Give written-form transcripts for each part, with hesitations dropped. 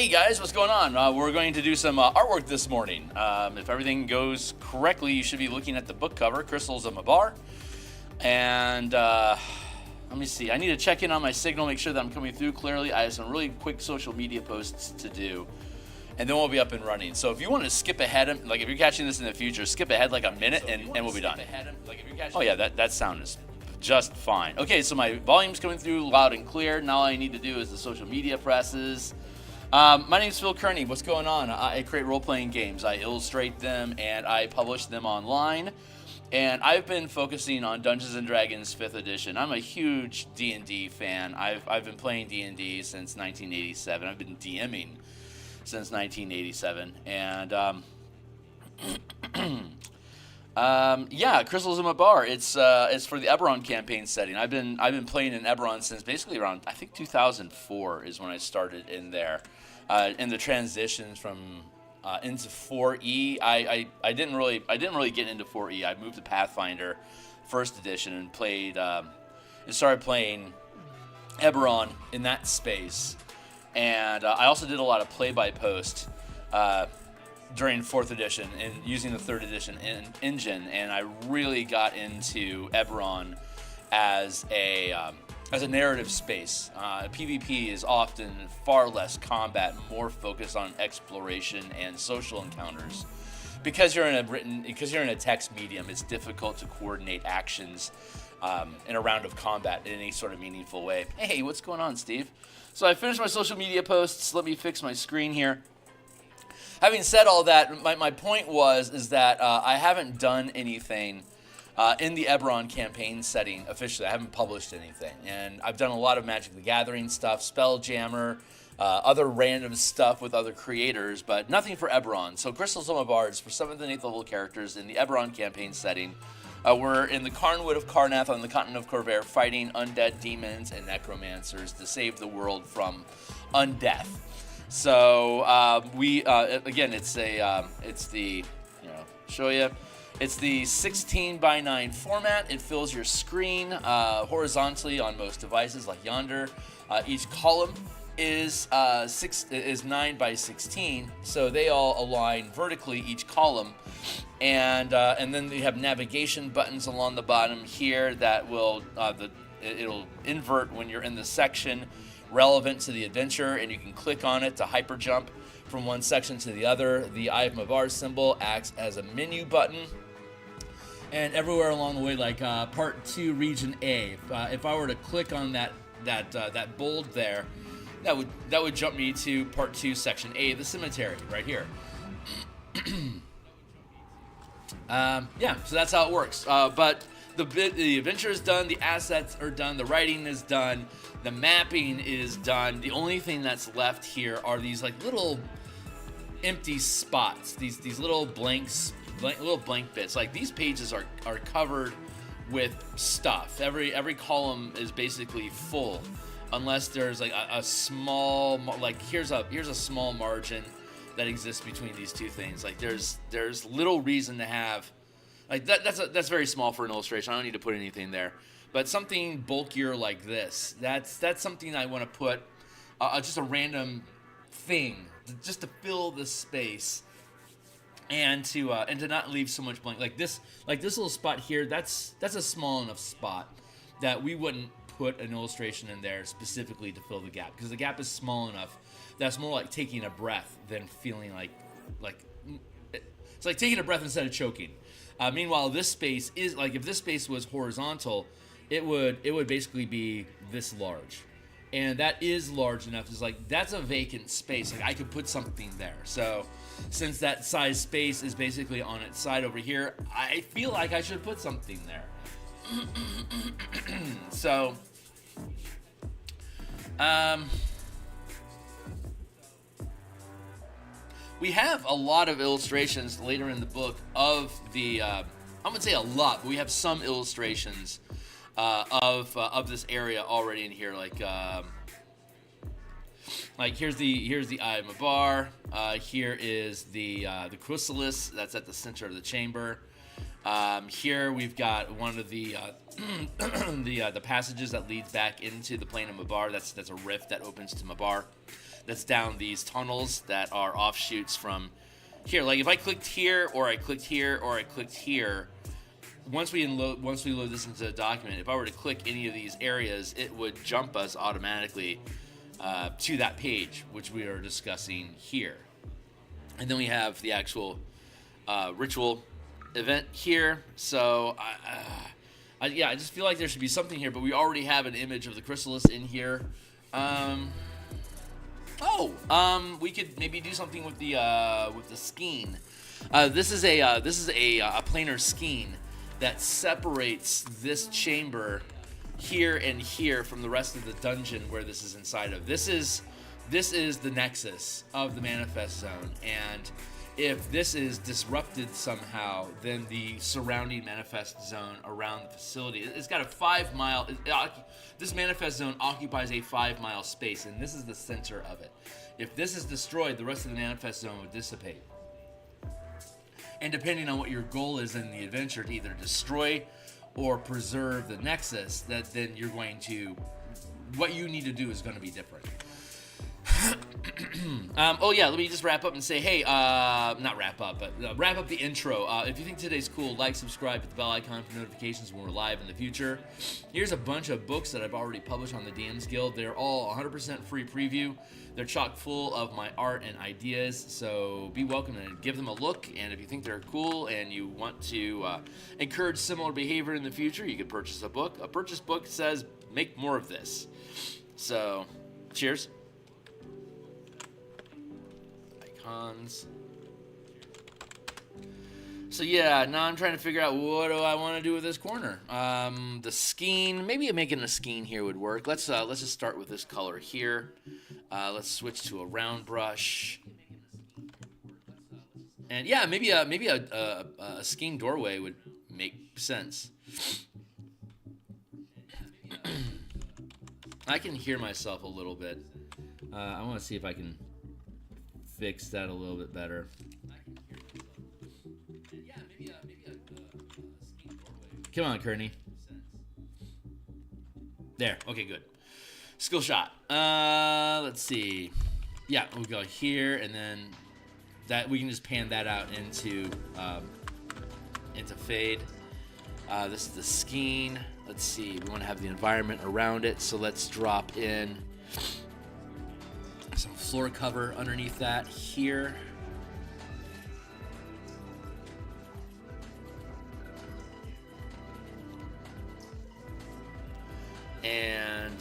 Hey guys, what's going on? We're going to do some artwork this morning. If everything goes correctly, you should be looking at the book cover, Crystals of Mabar. And let me see, I need to check in on my signal, make sure that I'm coming through clearly. I have some really quick social media posts to do, and then we'll be up and running. So if you want to skip ahead, like if you're catching this in the future, skip ahead like a minute and we'll be done. Oh yeah, that sound is just fine. Okay, so my volume's coming through loud and clear. Now all I need to do is the social media presses. My name is Phil Kearney. What's going on? I create role-playing games. I illustrate them and I publish them online. And I've been focusing on Dungeons & Dragons 5th edition. I'm a huge D&D fan. I've been playing D&D since 1987. I've been DMing since 1987. And yeah, Crystals of Mabar. It's for the Eberron campaign setting. I've been playing in Eberron since basically around, I think 2004 is when I started in there. In the transitions from into 4E, I didn't really get into 4E. I moved to Pathfinder, 1st edition, and started playing Eberron in that space. And I also did a lot of play-by-post during 4th edition and using the 3rd edition engine, and I really got into Eberron as a narrative space. PvP is often far less combat, more focused on exploration and social encounters. Because you're in a text medium, it's difficult to coordinate actions in a round of combat in any sort of meaningful way. Hey, what's going on, Steve? So I finished my social media posts. Let me fix my screen here. Having said all that, my point is that I haven't done anything in the Eberron campaign setting officially. I haven't published anything. And I've done a lot of Magic the Gathering stuff, Spelljammer, other random stuff with other creators, but nothing for Eberron. So Crystals of Mabar is for 7th and 8th level characters in the Eberron campaign setting. We're in the Carnwood of Karnath on the continent of Corvair, fighting undead demons and necromancers to save the world from undeath. So again, it's the 16:9 format. It fills your screen horizontally on most devices, like yonder. Each column is 9:16, so they all align vertically each column, and then you have navigation buttons along the bottom here that will it'll invert when you're in the section relevant to the adventure, and you can click on it to hyper jump from one section to the other. The Eye of Mabar symbol acts as a menu button. And everywhere along the way, like Part 2, Region A, if I were to click on that bold there, that would jump me to Part 2, Section A, the cemetery, right here. Yeah, so that's how it works. But the adventure is done, the assets are done, the writing is done, the mapping is done. The only thing that's left here are these like little empty spots, these little blank bits. Like these pages are covered with stuff. Every column is basically full, unless there's like a small, like here's a small margin that exists between these two things. Like there's little reason to have like that's very small for an illustration. I don't need to put anything there. But something bulkier like this, that's something I want to put just a random thing just to fill the space. And to not leave so much blank, like this little spot here, that's a small enough spot that we wouldn't put an illustration in there specifically to fill the gap, because the gap is small enough. That's more like taking a breath than feeling like it's like taking a breath instead of choking. Meanwhile, this space is like, if this space was horizontal, it would basically be this large, and that is large enough. It's like that's a vacant space. Like I could put something there. So since that size space is basically on its side over here, I feel like I should put something there. So, we have a lot of illustrations later in the book of the, I wouldn't say a lot, but we have some illustrations of this area already in here. Like here's the Eye of Mabar. Here is the chrysalis that's at the center of the chamber. Here we've got one of the the passages that leads back into the plane of Mabar. That's a rift that opens to Mabar. that's down these tunnels that are offshoots from here. Like if I clicked here, or I clicked here, or I clicked here, once we load this into the document, if I were to click any of these areas, it would jump us automatically to that page, which we are discussing here. And then we have the actual ritual event here. So I just feel like there should be something here, but we already have an image of the chrysalis in here. We could maybe do something with the skein. This is a planar skein that separates this chamber here and here from the rest of the dungeon where this is inside of. This is the nexus of the manifest zone, and if this is disrupted somehow, then the surrounding manifest zone around the facility, it's got a 5 mile, this manifest zone occupies a 5 mile space, and this is the center of it. If this is destroyed, the rest of the manifest zone would dissipate. And depending on what your goal is in the adventure, to either destroy or preserve the nexus, that then you're going to, what you need to do is going to be different. Let me just wrap up and say, hey, not wrap up, but wrap up the intro. If you think today's cool, like, subscribe, hit the bell icon for notifications when we're live in the future. Here's a bunch of books that I've already published on the DMsGuild. They're all 100% free preview. They're chock full of my art and ideas, so be welcome and give them a look. And if you think they're cool and you want to encourage similar behavior in the future, you can purchase a book. A purchased book says, make more of this. So, cheers. Icons. So yeah, now I'm trying to figure out what do I want to do with this corner. The skein, maybe making a skein here would work. Let's just start with this color here. Let's switch to a round brush. And yeah, maybe a skein doorway would make sense. I can hear myself a little bit. I want to see if I can fix that a little bit better. Come on, Kearney. There. Okay, good. Skill shot. Let's see. Yeah, we'll go here, and then that we can just pan that out into fade. This is the skein. Let's see. We want to have the environment around it, so let's drop in some floor cover underneath that here. And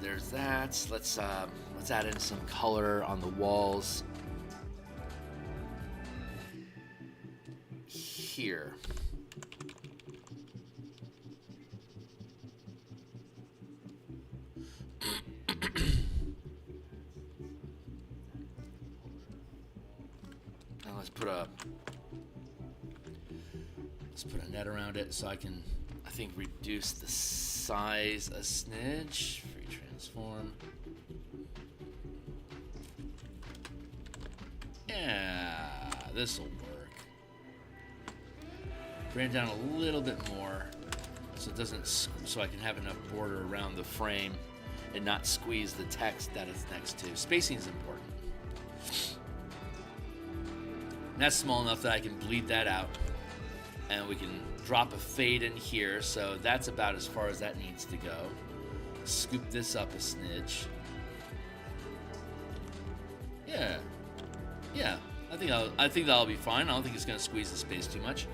there's that. Let's add in some color on the walls here. Now let's put a net around it so I think reduce the size a smidge. Free transform. Yeah, this'll work. Bring it down a little bit more so it doesn't, so I can have enough border around the frame and not squeeze the text that it's next to. Spacing is important. And that's small enough that I can bleed that out, and we can drop a fade in here, so that's about as far as that needs to go. Scoop this up a smidge. Yeah. I think that'll be fine. I don't think it's gonna squeeze the space too much.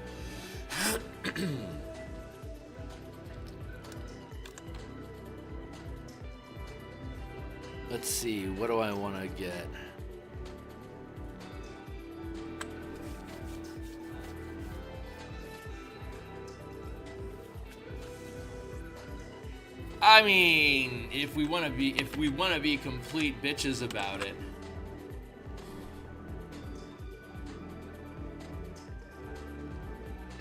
Let's see. What do I want to get? I mean, if we want to be complete bitches about it,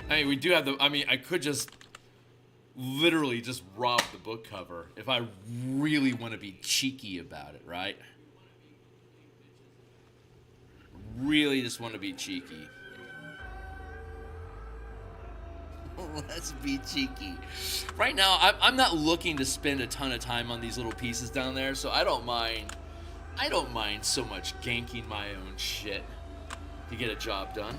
I mean, we do have I could just literally just rob the book cover if I really want to be cheeky about it, right? Really just want to be cheeky. Let's be cheeky. Right now, I'm not looking to spend a ton of time on these little pieces down there, so I don't mind I don't mind so much ganking my own shit to get a job done.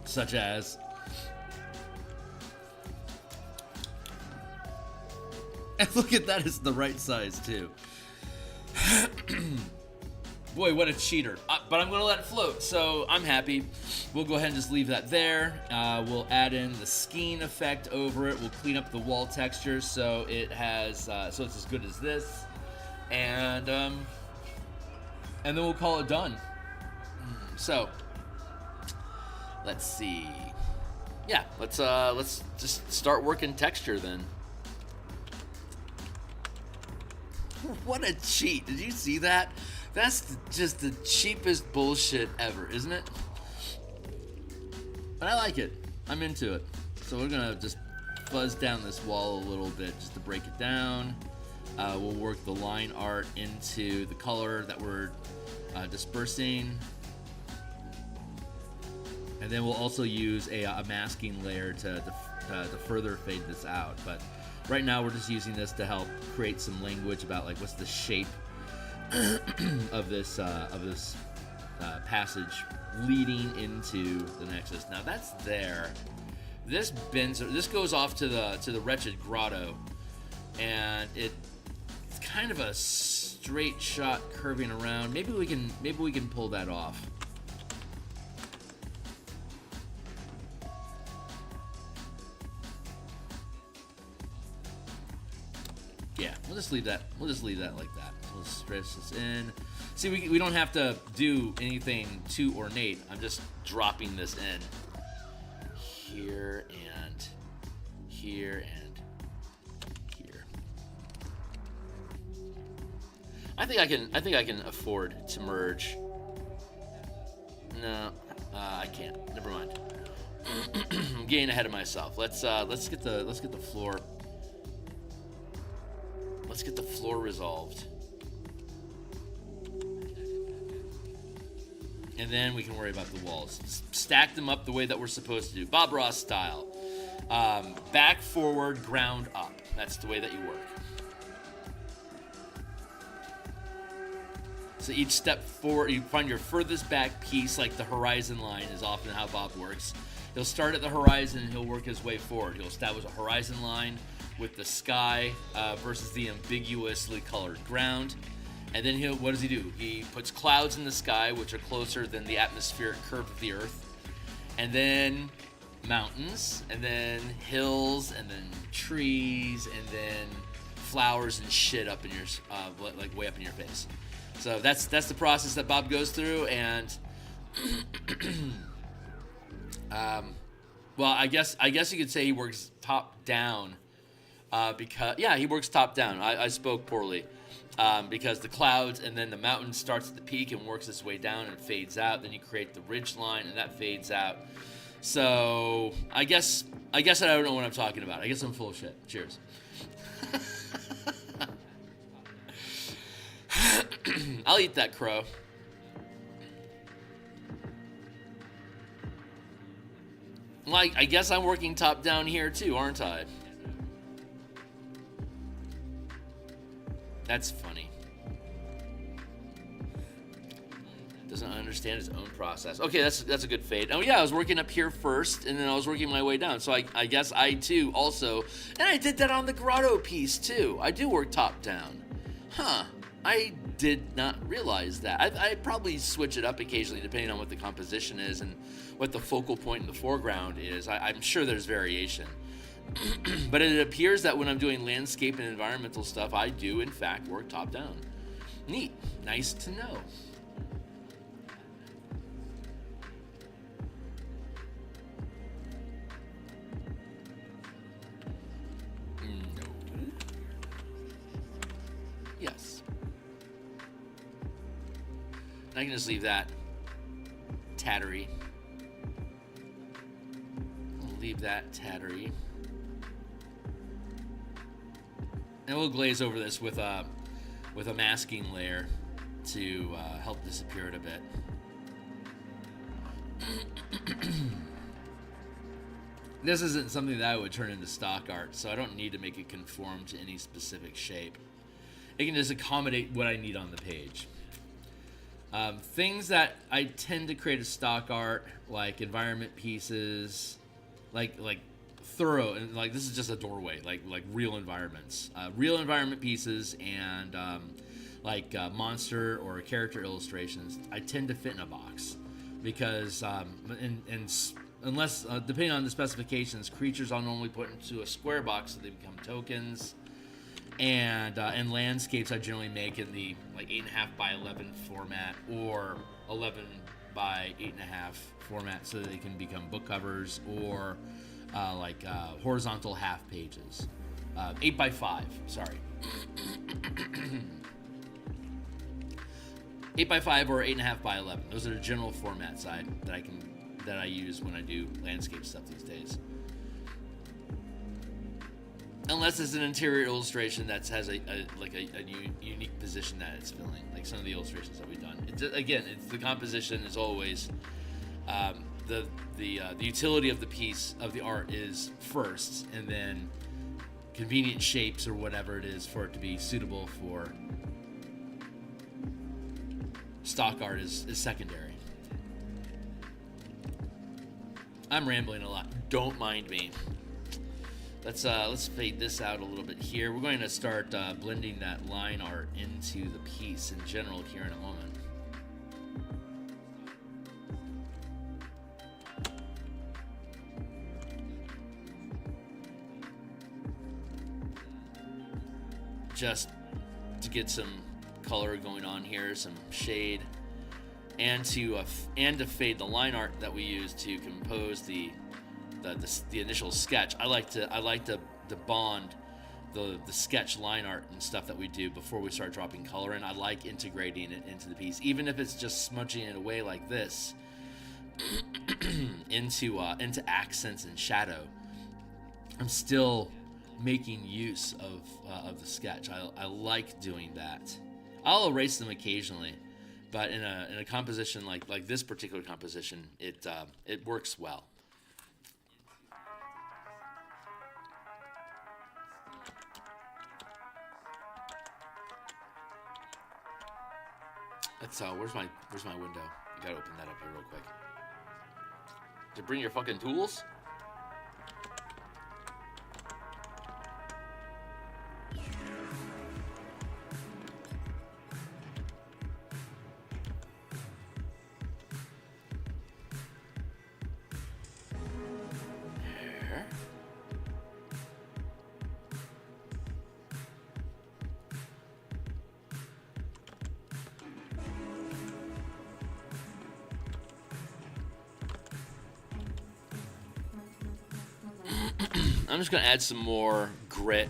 Such as... And look at that, it's the right size too. Boy, what a cheater. But I'm going to let it float, so I'm happy. We'll go ahead and just leave that there. We'll add in the skiing effect over it. We'll clean up the wall texture so it has, so it's as good as this. And then we'll call it done. So, let's see. Yeah, let's just start working texture then. What a cheat. Did you see that? That's just the cheapest bullshit ever, isn't it? But I like it. I'm into it. So we're going to just fuzz down this wall a little bit just to break it down. We'll work the line art into the color that we're dispersing. And then we'll also use a masking layer to further fade this out. But right now we're just using this to help create some language about like what's the shape of this passage leading into the Nexus. Now that's there. This goes off to the wretched grotto, and it's kind of a straight shot curving around. Maybe we can pull that off. Yeah, we'll just leave that. We'll just leave that like that. We'll stretch this in. See, we don't have to do anything too ornate. I'm just dropping this in here and here and here. I think I can afford to merge. No, I can't. Never mind. I'm getting ahead of myself. Let's get the floor. Let's get the floor resolved. And then we can worry about the walls. Stack them up the way that we're supposed to do. Bob Ross style. Back, forward, ground up. That's the way that you work. So each step forward, you find your furthest back piece, like the horizon line is often how Bob works. He'll start at the horizon and he'll work his way forward. He'll establish a horizon line with the sky versus the ambiguously colored ground. And then what does he do? He puts clouds in the sky, which are closer than the atmospheric curve of the Earth. And then mountains, and then hills, and then trees, and then flowers and shit up in your, like way up in your face. So that's the process that Bob goes through, and well, I guess you could say he works top down, because he works top down. I spoke poorly. Because the clouds and then the mountain starts at the peak and works its way down and fades out. Then you create the ridge line and that fades out. So I guess I don't know what I'm talking about. I guess I'm full of shit. Cheers. I'll eat that crow. Like, I guess I'm working top down here too, aren't I? That's funny. Doesn't understand his own process. Okay, that's a good fade. Oh yeah, I was working up here first, and then I was working my way down. So I guess I too also, and I did that on the grotto piece too. I do work top down. Huh. I did not realize that. I probably switch it up occasionally depending on what the composition is and what the focal point in the foreground is. I'm sure there's variation. But it appears that when I'm doing landscape and environmental stuff, I do, in fact, work top-down. Neat. Nice to know. No. Yes. I can just leave that tattery. I'll leave that tattery. And we'll glaze over this with a masking layer to help disappear it a bit. This isn't something that I would turn into stock art, so I don't need to make it conform to any specific shape. It can just accommodate what I need on the page. Things that I tend to create as stock art, like environment pieces, like thorough, and like this is just a doorway, like real environments, real environment pieces, and monster or character illustrations. I tend to fit in a box because unless depending on the specifications, creatures I'll normally put into a square box so they become tokens, and landscapes I generally make in the 8.5 by 11 format or 11 by 8.5 format so that they can become book covers or horizontal half pages. 8 by 5, sorry. 8 by 5 or 8.5 by 11. Those are the general formats that I use when I do landscape stuff these days. Unless it's an interior illustration that has a unique position that it's filling, like some of the illustrations that we've done. It's the composition is always the utility of the piece of the art is first, and then convenient shapes or whatever it is for it to be suitable for stock art is secondary. I'm rambling a lot. Don't mind me. Let's fade this out a little bit here. We're going to start blending that line art into the piece in general here in a moment. Just to get some color going on here, some shade, and to fade the line art that we use to compose the initial sketch. I like to bond the sketch line art and stuff that we do before we start dropping color in. I like integrating it into the piece, even if it's just smudging it away like this into accents and shadow. I'm still making use of the sketch. I like doing that. I'll erase them occasionally, but in a composition like this particular composition, it works well. That's where's my window? You gotta open that up here real quick. Did you bring your fucking tools? I'm just going to add some more grit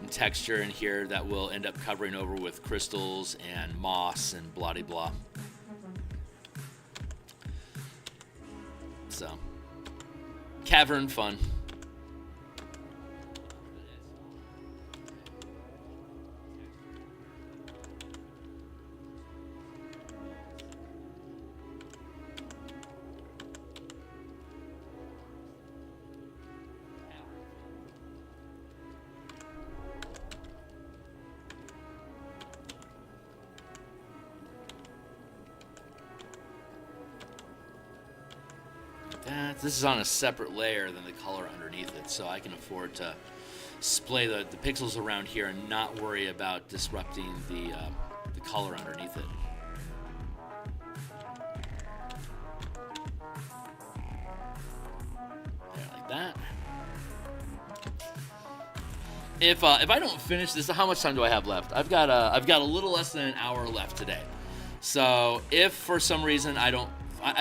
and texture in here that will end up covering over with crystals and moss and blah-de-blah. So, cavern fun. This is on a separate layer than the color underneath it, so I can afford to splay the pixels around here and not worry about disrupting the color underneath it. There, like that. If I don't finish this, how much time do I have left? I've got a little less than an hour left today. So if for some reason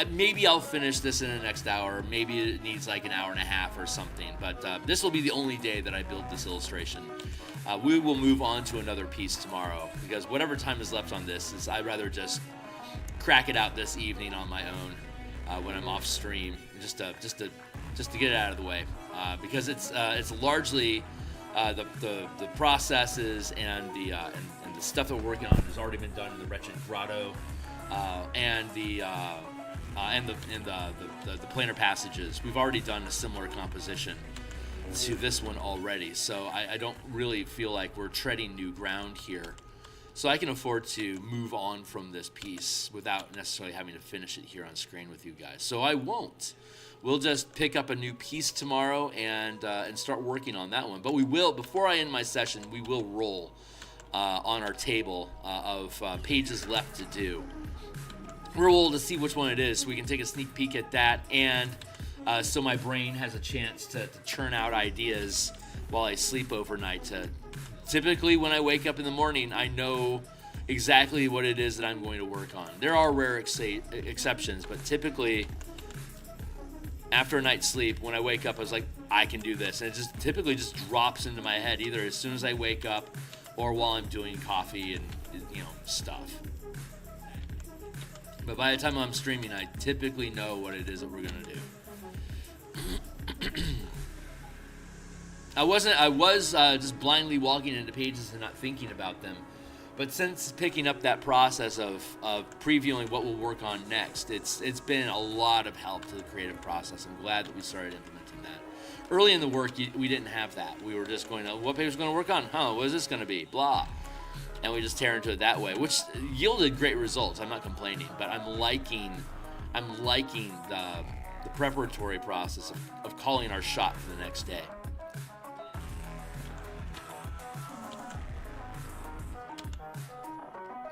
maybe I'll finish this in the next hour. Maybe it needs like an hour and a half or something. But this will be the only day that I build this illustration. We will move on to another piece tomorrow because whatever time is left on this I'd rather just crack it out this evening on my own when I'm off stream, just to get it out of the way. Because it's largely the processes and the stuff that we're working on has already been done in the Wretched Grotto, and and the planar passages. We've already done a similar composition to this one already, so I don't really feel like we're treading new ground here. So I can afford to move on from this piece without necessarily having to finish it here on screen with you guys. So I won't. We'll just pick up a new piece tomorrow and start working on that one. But we will, before I end my session, we will roll on our table of pages left to do. Roll to see which one it is, so we can take a sneak peek at that, and so my brain has a chance to churn out ideas while I sleep overnight. Typically, when I wake up in the morning, I know exactly what it is that I'm going to work on. There are rare exceptions, but typically, after a night's sleep, when I wake up, I was like, I can do this. And it just typically just drops into my head, either as soon as I wake up or while I'm doing coffee and, stuff. But by the time I'm streaming, I typically know what it is that we're going to do. I was just blindly walking into pages and not thinking about them. But since picking up that process of previewing what we'll work on next, it's been a lot of help to the creative process. I'm glad that we started implementing that. Early in the work, we didn't have that. We were just going, what paper's going to work on? What is this going to be? Blah. And we just tear into it that way, which yielded great results. I'm not complaining, but I'm liking the preparatory process of calling our shot for the next day.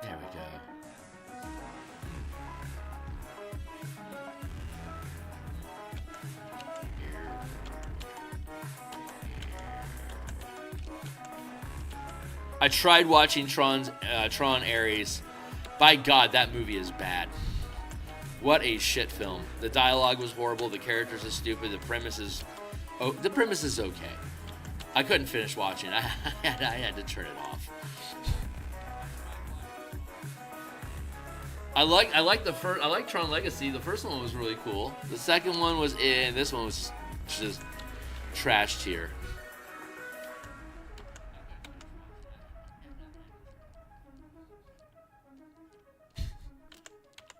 There we go. I tried watching Tron Ares. By God, that movie is bad. What a shit film. The dialogue was horrible. The characters are stupid. The premise is okay. I couldn't finish watching. I had to turn it off. I like Tron Legacy. The first one was really cool. The second one was in. This one was just trash tier.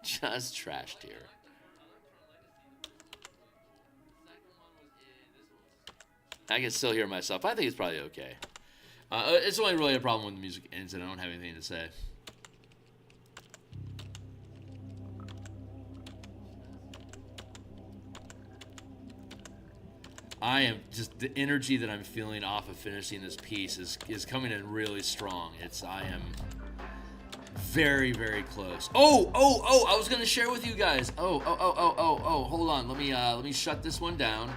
Just trash tier. I can still hear myself. I think it's probably okay. It's only really a problem when the music ends and I don't have anything to say. I am just, the energy that I'm feeling off of finishing this piece is coming in really strong. I am very, very close. Oh, I was gonna share with you guys. Oh, hold on. Let me shut this one down.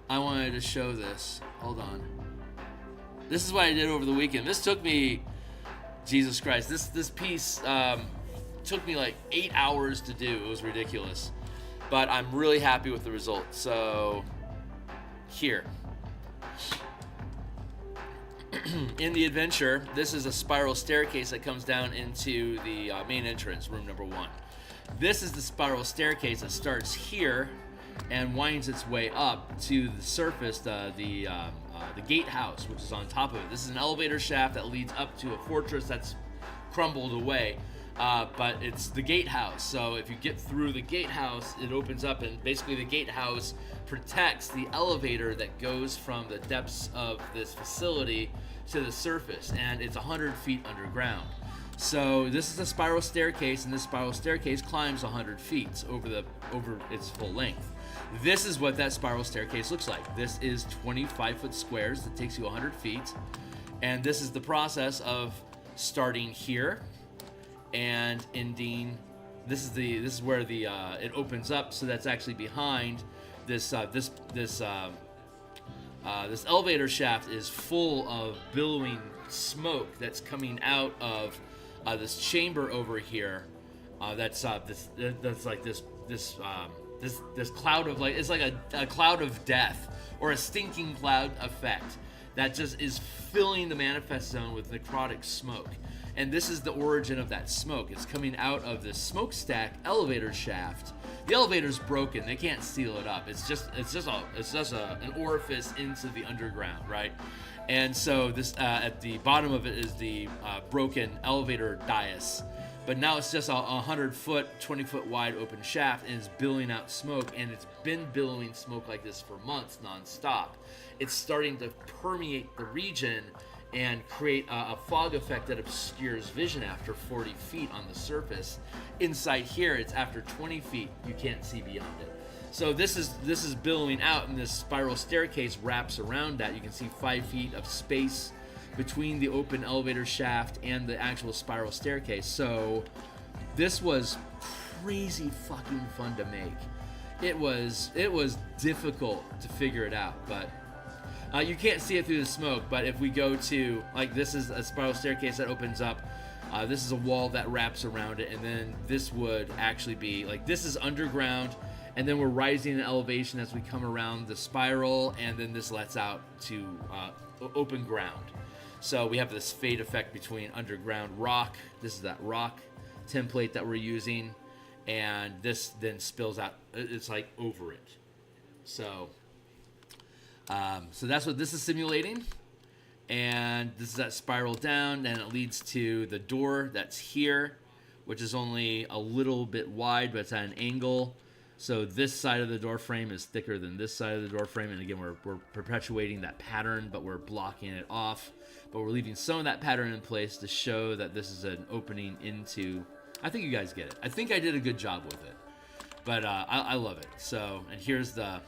I wanted to show this. Hold on. This is what I did over the weekend. This took me, Jesus Christ, this piece took me like 8 hours to do. It was ridiculous. But I'm really happy with the result. So, here. In the adventure, this is a spiral staircase that comes down into the main entrance, room number 1. This is the spiral staircase that starts here and winds its way up to the surface, the gatehouse, which is on top of it. This is an elevator shaft that leads up to a fortress that's crumbled away. But it's the gatehouse, so if you get through the gatehouse, it opens up, and basically the gatehouse protects the elevator that goes from the depths of this facility to the surface, and it's 100 feet underground. So this is a spiral staircase, and this spiral staircase climbs 100 feet over its full length. This is what that spiral staircase looks like. This is 25-foot squares that takes you 100 feet, and this is the process of starting here and ending. This is where the it opens up, so that's actually behind this elevator shaft is full of billowing smoke that's coming out of this chamber over here. That's like this cloud of, like, it's like a cloud of death, or a stinking cloud effect that just is filling the manifest zone with necrotic smoke. And this is the origin of that smoke. It's coming out of this smokestack elevator shaft. The elevator's broken. They can't seal it up. It's just an orifice into the underground, right? And so this at the bottom of it is the broken elevator dais But now it's just a 100-foot, 20-foot wide open shaft, and it's billowing out smoke, and it's been billowing smoke like this for months nonstop. It's starting to permeate the region and create a fog effect that obscures vision after 40 feet on the surface. Inside here, it's after 20 feet, you can't see beyond it. So this is billowing out, and this spiral staircase wraps around that. You can see 5 feet of space between the open elevator shaft and the actual spiral staircase. So this was crazy fucking fun to make. It was difficult to figure it out, but you can't see it through the smoke. But if we go to, like, this is a spiral staircase that opens up. This is a wall that wraps around it, and then this would actually be, like, this is underground, and then we're rising in elevation as we come around the spiral, and then this lets out to open ground. So we have this fade effect between underground rock. This is that rock template that we're using, and this then spills out. It's like over it. So that's what this is simulating, and this is that spiral down, and it leads to the door that's here, which is only a little bit wide, but it's at an angle. So this side of the door frame is thicker than this side of the door frame, and again, we're perpetuating that pattern, but we're blocking it off. But we're leaving some of that pattern in place to show that this is an opening into... I think you guys get it. I think I did a good job with it. But I love it. So, and here's the...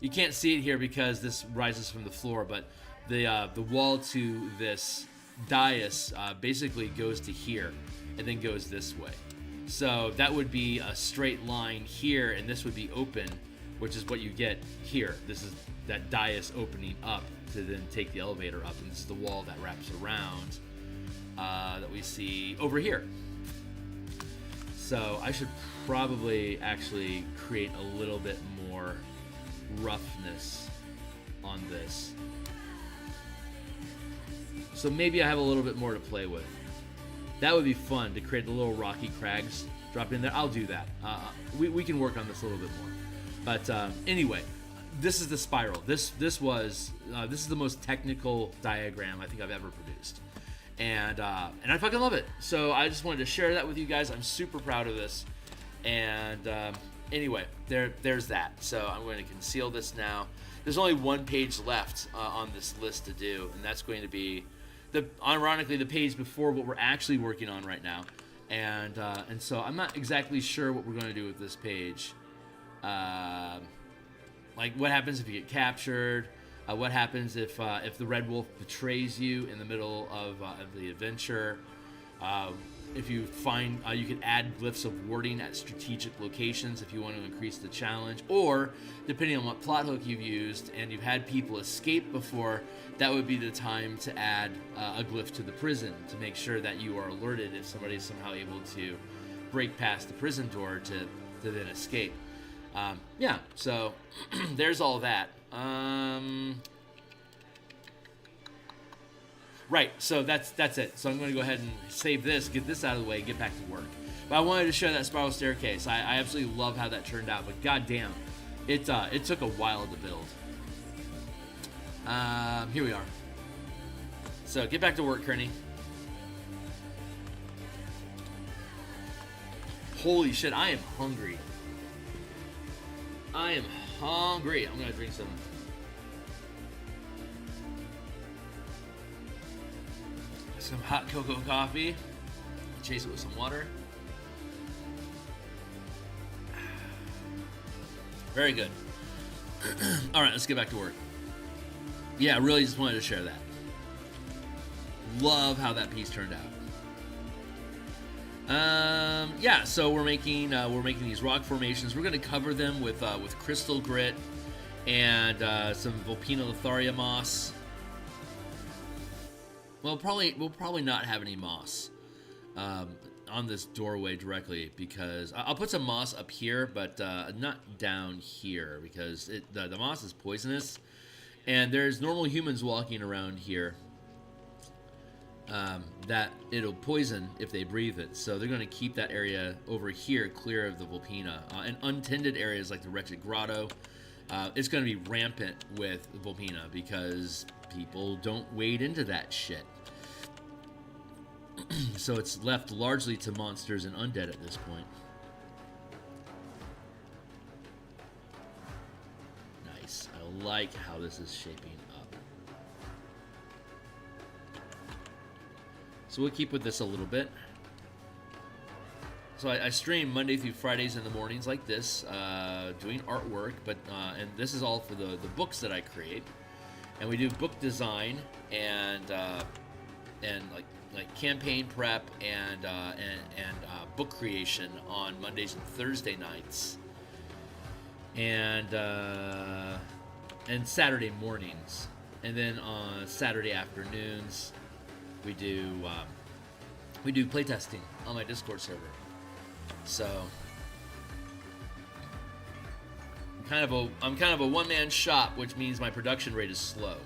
You can't see it here because this rises from the floor, but the wall to this dais basically goes to here and then goes this way. So that would be a straight line here, and this would be open, which is what you get here. This is that dais opening up to then take the elevator up, and this is the wall that wraps around that we see over here. So I should probably actually create a little bit more roughness on this. So maybe I have a little bit more to play with. That would be fun, to create the little rocky crags drop in there. I'll do that. We can work on this a little bit more. But anyway, this is the spiral. This is the most technical diagram I think I've ever produced, and I fucking love it. So I just wanted to share that with you guys. I'm super proud of this. And anyway, there's that. So I'm going to conceal this now. There's only one page left on this list to do, and that's going to be ironically the page before what we're actually working on right now. And so I'm not exactly sure what we're going to do with this page. Like, what happens if you get captured? What happens if the Red Wolf betrays you in the middle of the adventure? If you find, you can add glyphs of warding at strategic locations if you want to increase the challenge. Or, depending on what plot hook you've used and you've had people escape before, that would be the time to add a glyph to the prison to make sure that you are alerted if somebody is somehow able to break past the prison door to then escape. Yeah, so there's all that. Right, so that's it. So I'm going to go ahead and save this, get this out of the way, and get back to work. But I wanted to show that spiral staircase. I absolutely love how that turned out, but goddamn, it took a while to build. Here we are. So get back to work, Kearney. Holy shit, I am hungry. I am hungry. I'm gonna drink some hot cocoa coffee. Chase it with some water. Very good. All right, let's get back to work. Yeah, I really just wanted to share that. Love how that piece turned out. Yeah, so we're making these rock formations. We're going to cover them with crystal grit and some Vulpina Lotharia moss. Well, we'll probably not have any moss on this doorway directly, because I'll put some moss up here, but not down here, because the moss is poisonous, and there's normal humans walking around here that it'll poison if they breathe it. So they're going to keep that area over here clear of the Vulpina. And untended areas like the Wretched Grotto, it's going to be rampant with Vulpina because people don't wade into that shit. So it's left largely to monsters and undead at this point. Nice. I like how this is shaping up. So we'll keep with this a little bit. So I stream Monday through Fridays in the mornings like this, doing artwork, but and this is all for the books that I create. And we do book design and like campaign prep and book creation on Mondays and Thursday nights, and Saturday mornings, and then on Saturday afternoons we do playtesting on my Discord server. So I'm kind of a one-man shop, which means my production rate is slow,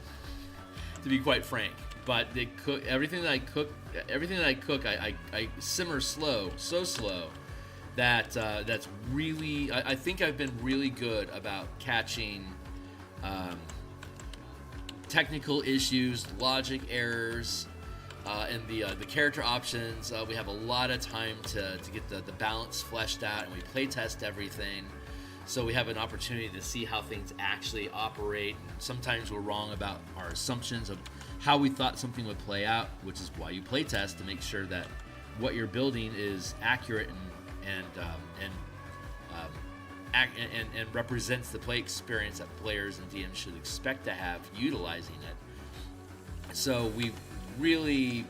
to be quite frank. But everything that I cook, I simmer slow, so slow that that's really. I think I've been really good about catching technical issues, logic errors, and the character options. We have a lot of time to get the balance fleshed out, and we play test everything. So we have an opportunity to see how things actually operate. Sometimes we're wrong about our assumptions of how we thought something would play out, which is why you play test, to make sure that what you're building is accurate and represents the play experience that players and DMs should expect to have utilizing it. So we really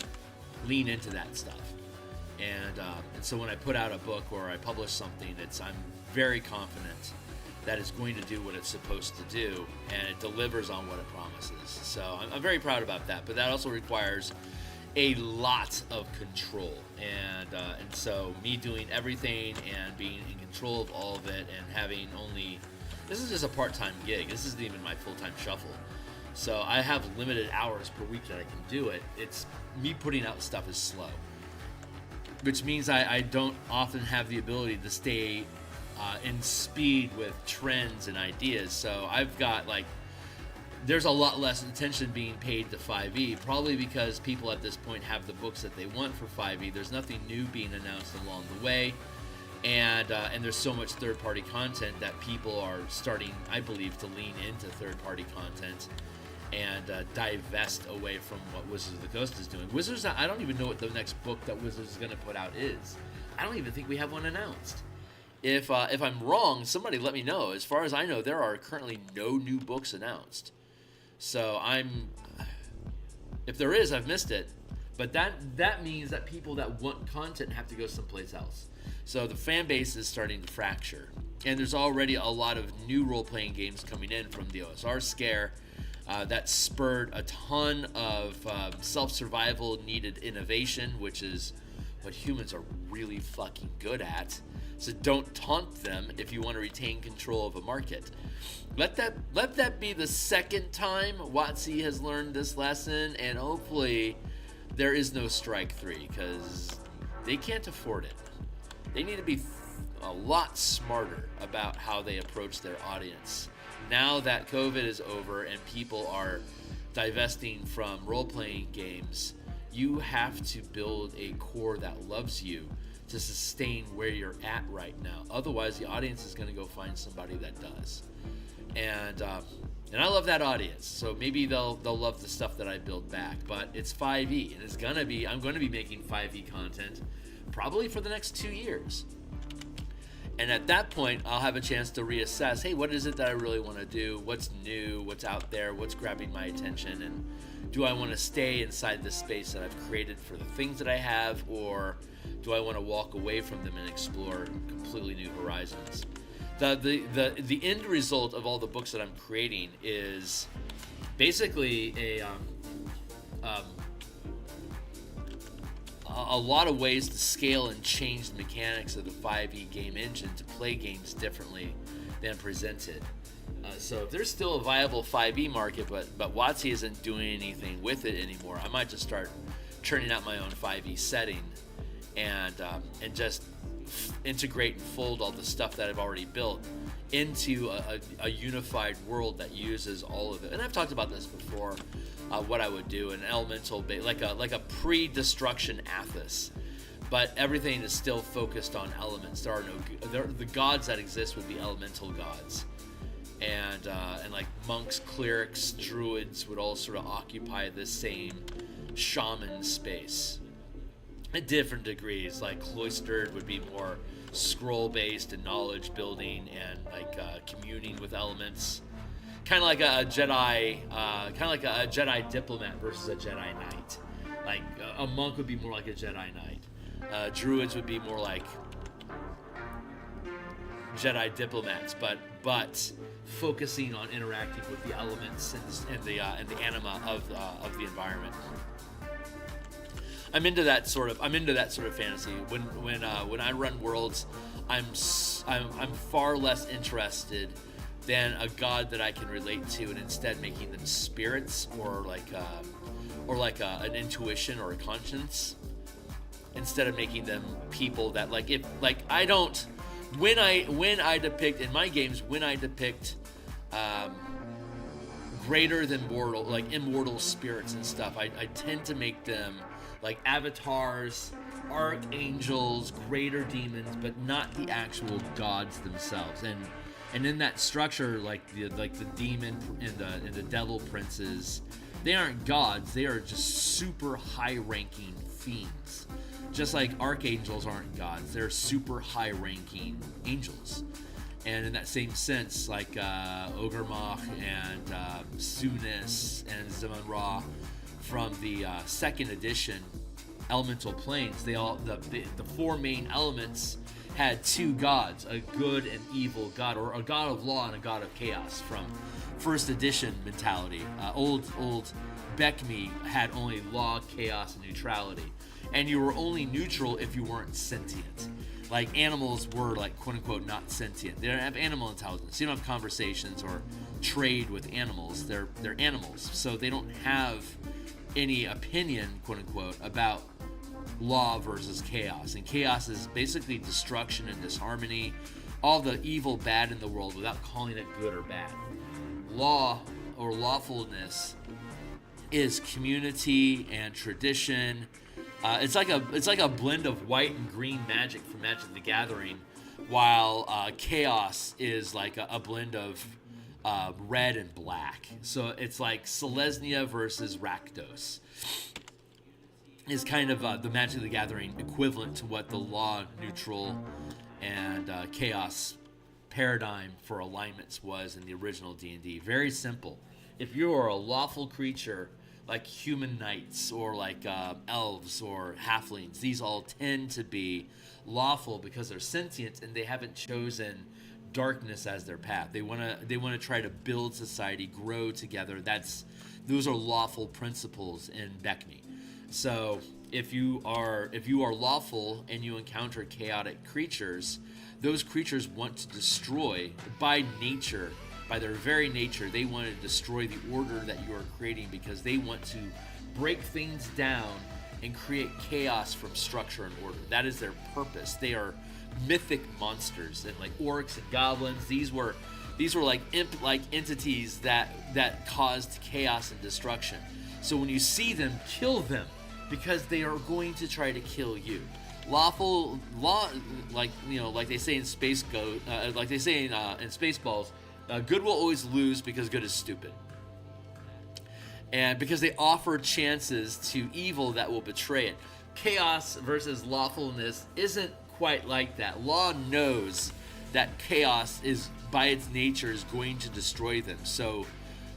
lean into that stuff, and so when I put out a book or I publish something, I'm very confident that it's going to do what it's supposed to do, and it delivers on what it promises. So I'm very proud about that, but that also requires a lot of control, and so me doing everything and being in control of all of it, and having this is just a part-time gig. This isn't even my full-time shuffle. So I have limited hours per week that I can do it. It's me putting out stuff is slow, which means I don't often have the ability to stay in speed with trends and ideas. So I've got there's a lot less attention being paid to 5e, probably because people at this point have the books that they want for 5e. There's nothing new being announced along the way, and there's so much third-party content that people are starting, I believe, to lean into third-party content and divest away from what Wizards of the Coast is doing. Wizards, I don't even know what the next book that Wizards is going to put out is. I don't even think we have one announced. If I'm wrong, somebody let me know. As far as I know, there are currently no new books announced. So if there is, I've missed it. But that means that people that want content have to go someplace else. So the fan base is starting to fracture. And there's already a lot of new role-playing games coming in from the OSR scare. That spurred a ton of self-survival needed innovation, which is what humans are really fucking good at. So don't taunt them if you want to retain control of a market. Let that be the second time WotC has learned this lesson, and hopefully there is no strike 3, because they can't afford it. They need to be a lot smarter about how they approach their audience. Now that COVID is over and people are divesting from role-playing games, you have to build a core that loves you to sustain where you're at right now. Otherwise, the audience is going to go find somebody that does. And I love that audience. So maybe they'll love the stuff that I build back. But it's 5e, and I'm going to be making 5e content probably for the next 2 years. And at that point, I'll have a chance to reassess, hey, what is it that I really want to do? What's new? What's out there? What's grabbing my attention? And do I want to stay inside the space that I've created for the things that I have, or do I want to walk away from them and explore completely new horizons? The end result of all the books that I'm creating is basically a lot of ways to scale and change the mechanics of the 5e game engine to play games differently than presented. So if there's still a viable 5e market, but WotC isn't doing anything with it anymore, I might just start churning out my own 5e setting and just integrate and fold all the stuff that I've already built into a unified world that uses all of it. And I've talked about this before, what I would do, an elemental like a pre-destruction Athos, but everything is still focused on elements. The gods that exist would be elemental gods, and like monks, clerics, druids would all sort of occupy this same shaman space at different degrees. Like cloistered would be more scroll-based and knowledge building and like communing with elements, kind of like a Jedi diplomat versus a Jedi knight. Like a monk would be more like a Jedi knight. Druids would be more like Jedi diplomats, but focusing on interacting with the elements and the anima of the environment. I'm into that sort of fantasy. When I run worlds, I'm far less interested than a god that I can relate to, and instead making them spirits or like an intuition or a conscience, instead of making them people that when I depict in my games, when I depict greater than mortal, like immortal spirits and stuff, I tend to make them like avatars, archangels, greater demons, but not the actual gods themselves. And in that structure, like the demon and the devil princes, they aren't gods. They are just super high-ranking fiends. Just like archangels aren't gods, they're super high-ranking angels. And in that same sense, like Ogremach and Sunis and Zaman-Ra from the second edition Elemental Planes, the four main elements had two gods, a good and evil god, or a god of law and a god of chaos from first edition mentality. Old Beckme had only law, chaos, and neutrality. And you were only neutral if you weren't sentient. Like animals were like quote unquote not sentient. They don't have animal intelligence. You don't have conversations or trade with animals. They're animals. So they don't have any opinion, quote unquote, about law versus chaos. And chaos is basically destruction and disharmony, all the evil bad in the world without calling it good or bad. Law or lawfulness is community and tradition. It's like a blend of white and green magic from Magic the Gathering, while chaos is like a blend of red and black. So it's like Selesnya versus Rakdos is kind of the Magic the Gathering equivalent to what the law, neutral, and chaos paradigm for alignments was in the original D&D. Very simple. If you are a lawful creature like human knights or like elves or halflings, these all tend to be lawful because they're sentient and they haven't chosen darkness as their path. They want to try to build society, grow together. Those are lawful principles in Beckme. So if you are lawful and you encounter chaotic creatures, those creatures want to destroy by nature. By their very nature, they want to destroy the order that you are creating because they want to break things down and create chaos from structure and order. That is their purpose. They are mythic monsters, and like orcs and goblins. These were like imp-like entities that caused chaos and destruction. So when you see them, kill them because they are going to try to kill you. Law, like they say in in Spaceballs. Good will always lose because good is stupid. And because they offer chances to evil that will betray it. Chaos versus lawfulness isn't quite like that. Law knows that chaos is, by its nature, is going to destroy them. So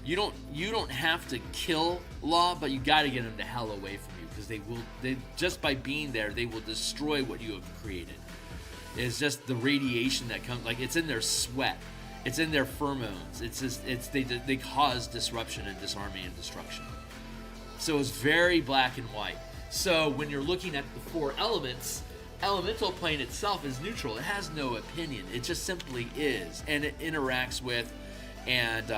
you don't have to kill law, but you got to get them the hell away from you because they just by being there, they will destroy what you have created. It's just the radiation that comes, like it's in their sweat. It's in their pheromones. They cause disruption and disarming and destruction. So it's very black and white. So when you're looking at the four elements, elemental plane itself is neutral. It has no opinion. It just simply is, and it interacts with and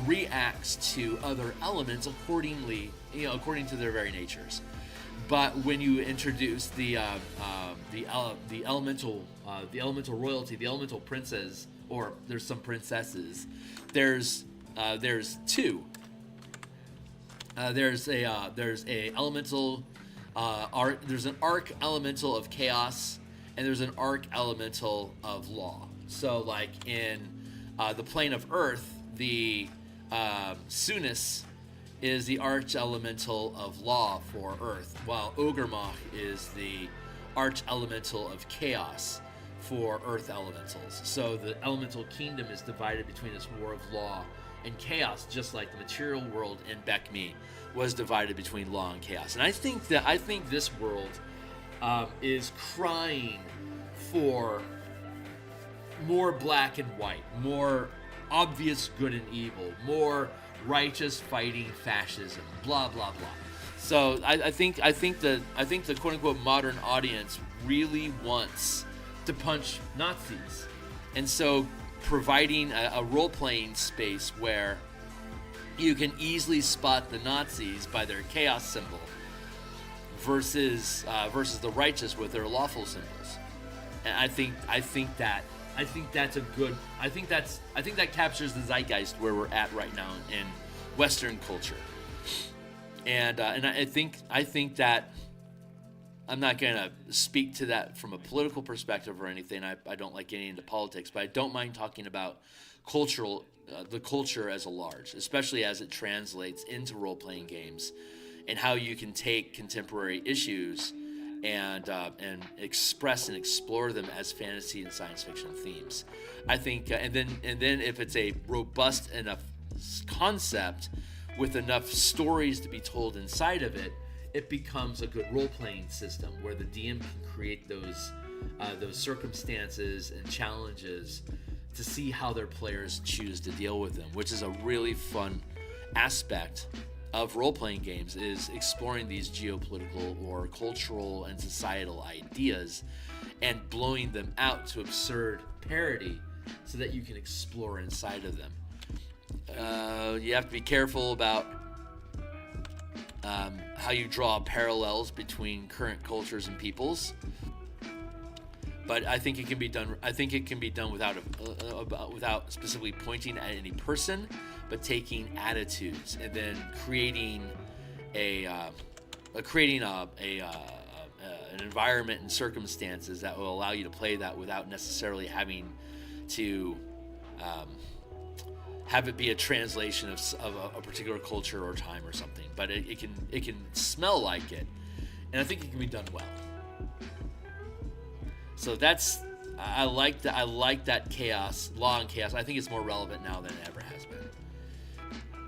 reacts to other elements according to their very natures. But when you introduce the elemental royalty, the elemental princes, or there's some princesses, there's two. There's a elemental there's an arc elemental of chaos, and there's an arc elemental of law. So like in the plane of Earth, the Sunnis is the arch elemental of law for Earth, while Ogremach is the arch elemental of chaos for Earth elementals. So the elemental kingdom is divided between this war of law and chaos, just like the material world in Beckme was divided between law and chaos. And I think this world is crying for more black and white, more obvious good and evil, more righteous fighting fascism, blah blah blah. So I think the quote unquote modern audience really wants to punch Nazis, and so providing a role-playing space where you can easily spot the Nazis by their chaos symbol versus the righteous with their lawful symbols. And I think that captures the zeitgeist where we're at right now in Western culture. And I think that I'm not gonna speak to that from a political perspective or anything. I don't like getting into politics, but I don't mind talking about the culture as a large, especially as it translates into role-playing games, and how you can take contemporary issues and express and explore them as fantasy and science fiction themes. I think, and then if it's a robust enough concept with enough stories to be told inside of it, it becomes a good role-playing system where the DM can create those circumstances and challenges to see how their players choose to deal with them, which is a really fun aspect of role-playing games, is exploring these geopolitical or cultural and societal ideas and blowing them out to absurd parody so that you can explore inside of them. You have to be careful about how you draw parallels between current cultures and peoples, but I think it can be done. I think it can be done without specifically pointing at any person, but taking attitudes and then creating an environment and circumstances that will allow you to play that without necessarily having to have it be a translation of a particular culture or time or something. But it can smell like it, and I think it can be done well. So I like that chaos, law and chaos. I think it's more relevant now than it ever has been.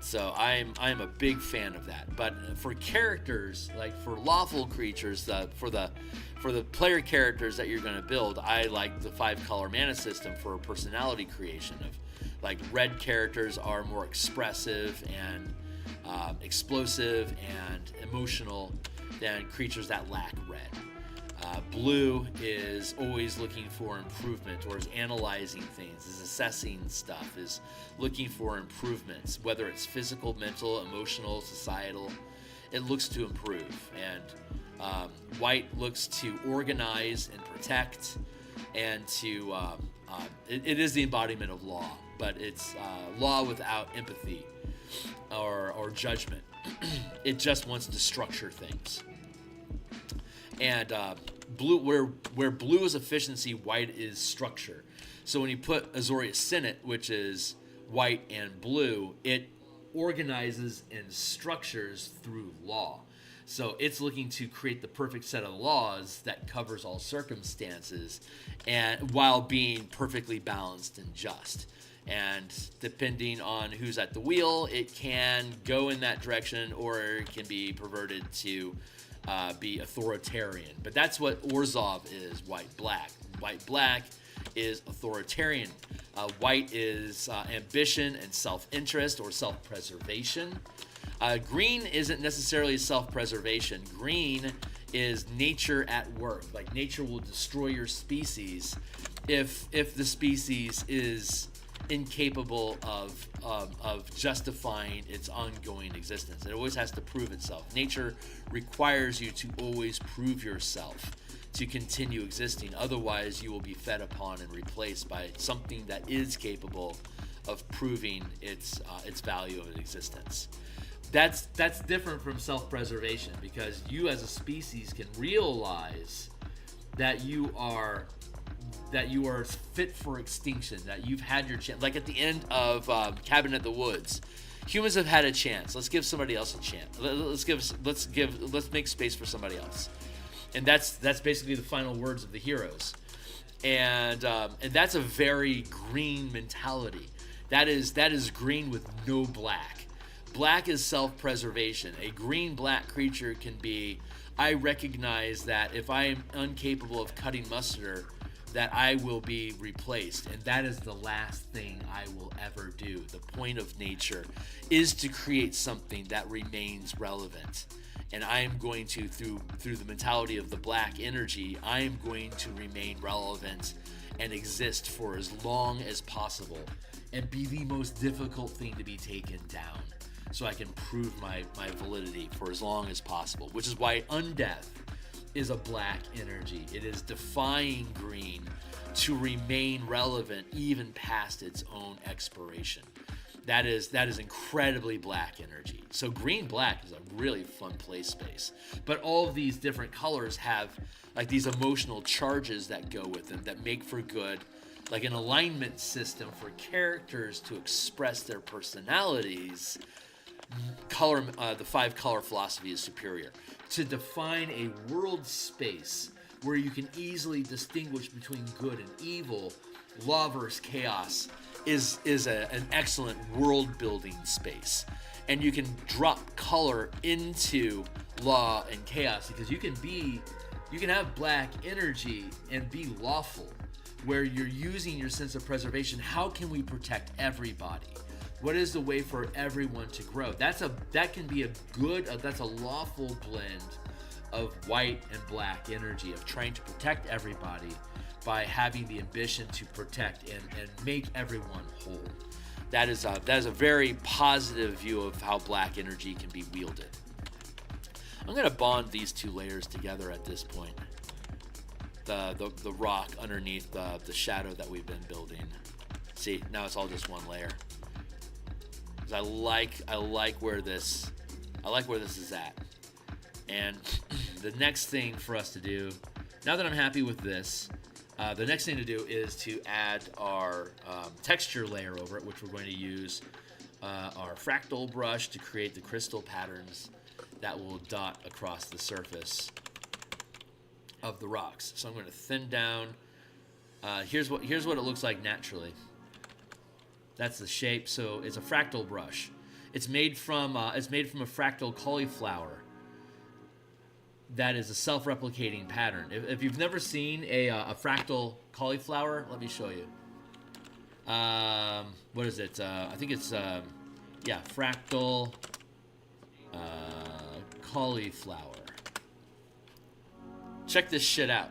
So I'm a big fan of that. But for characters, like for lawful creatures, for the player characters that you're going to build, I like the 5-color mana system for personality creation. Of like red characters are more expressive and explosive and emotional than creatures that lack red. Blue is always looking for improvement, or is analyzing things, is assessing stuff, is looking for improvements, whether it's physical, mental, emotional, societal. It looks to improve. And white looks to organize and protect, and to it is the embodiment of law, but it's law without empathy or judgment. It just wants to structure things. And blue, where blue is efficiency, white is structure. So when you put Azorius Senate, which is white and blue, it organizes and structures through law. So it's looking to create the perfect set of laws that covers all circumstances, and while being perfectly balanced and just. And depending on who's at the wheel, it can go in that direction, or it can be perverted to be authoritarian. But that's what Orzhov is, white-black. White-black is authoritarian. White is ambition and self-interest or self-preservation. Green isn't necessarily self-preservation. Green is nature at work. Like nature will destroy your species if the species is incapable of justifying its ongoing existence. It always has to prove itself. Nature requires you to always prove yourself to continue existing. Otherwise, you will be fed upon and replaced by something that is capable of proving its value of existence. That's different from self-preservation, because you as a species can realize that you are fit for extinction, that you've had your chance. Like at the end of Cabin in the Woods, humans have had a chance. Let's give somebody else a chance. Let's make space for somebody else. And that's basically the final words of the heroes. And that's a very green mentality. That is green with no black. Black is self-preservation. A green-black creature can be, I recognize that if I am incapable of cutting mustard, that I will be replaced. And that is the last thing I will ever do. The point of nature is to create something that remains relevant. And I am going to, through the mentality of the black energy, I am going to remain relevant and exist for as long as possible and be the most difficult thing to be taken down, so I can prove my validity for as long as possible, which is why undeath is a black energy. It is defying green to remain relevant even past its own expiration. That is incredibly black energy. So green-black is a really fun play space. But all of these different colors have like these emotional charges that go with them that make for good, like an alignment system for characters to express their personalities. The 5-color philosophy is superior. To define a world space where you can easily distinguish between good and evil, law versus chaos is an excellent world building space. And you can drop color into law and chaos, because you can have black energy and be lawful, where you're using your sense of preservation. How can we protect everybody? What is the way for everyone to grow? That's a lawful blend of white and black energy, of trying to protect everybody by having the ambition to protect and make everyone whole. That is a very positive view of how black energy can be wielded. I'm going to bond these two layers together at this point. The rock underneath the shadow that we've been building. See, now it's all just one layer. I like where this is at. And the next thing for us to do, now that I'm happy with this, the next thing to do is to add our texture layer over it, which we're going to use our fractal brush to create the crystal patterns that will dot across the surface of the rocks. So I'm going to thin down. Here's what it looks like naturally. That's the shape. So it's a fractal brush. It's made from a fractal cauliflower. That is a self-replicating pattern. If you've never seen a fractal cauliflower, let me show you. What is it? I think it's fractal cauliflower. Check this shit out.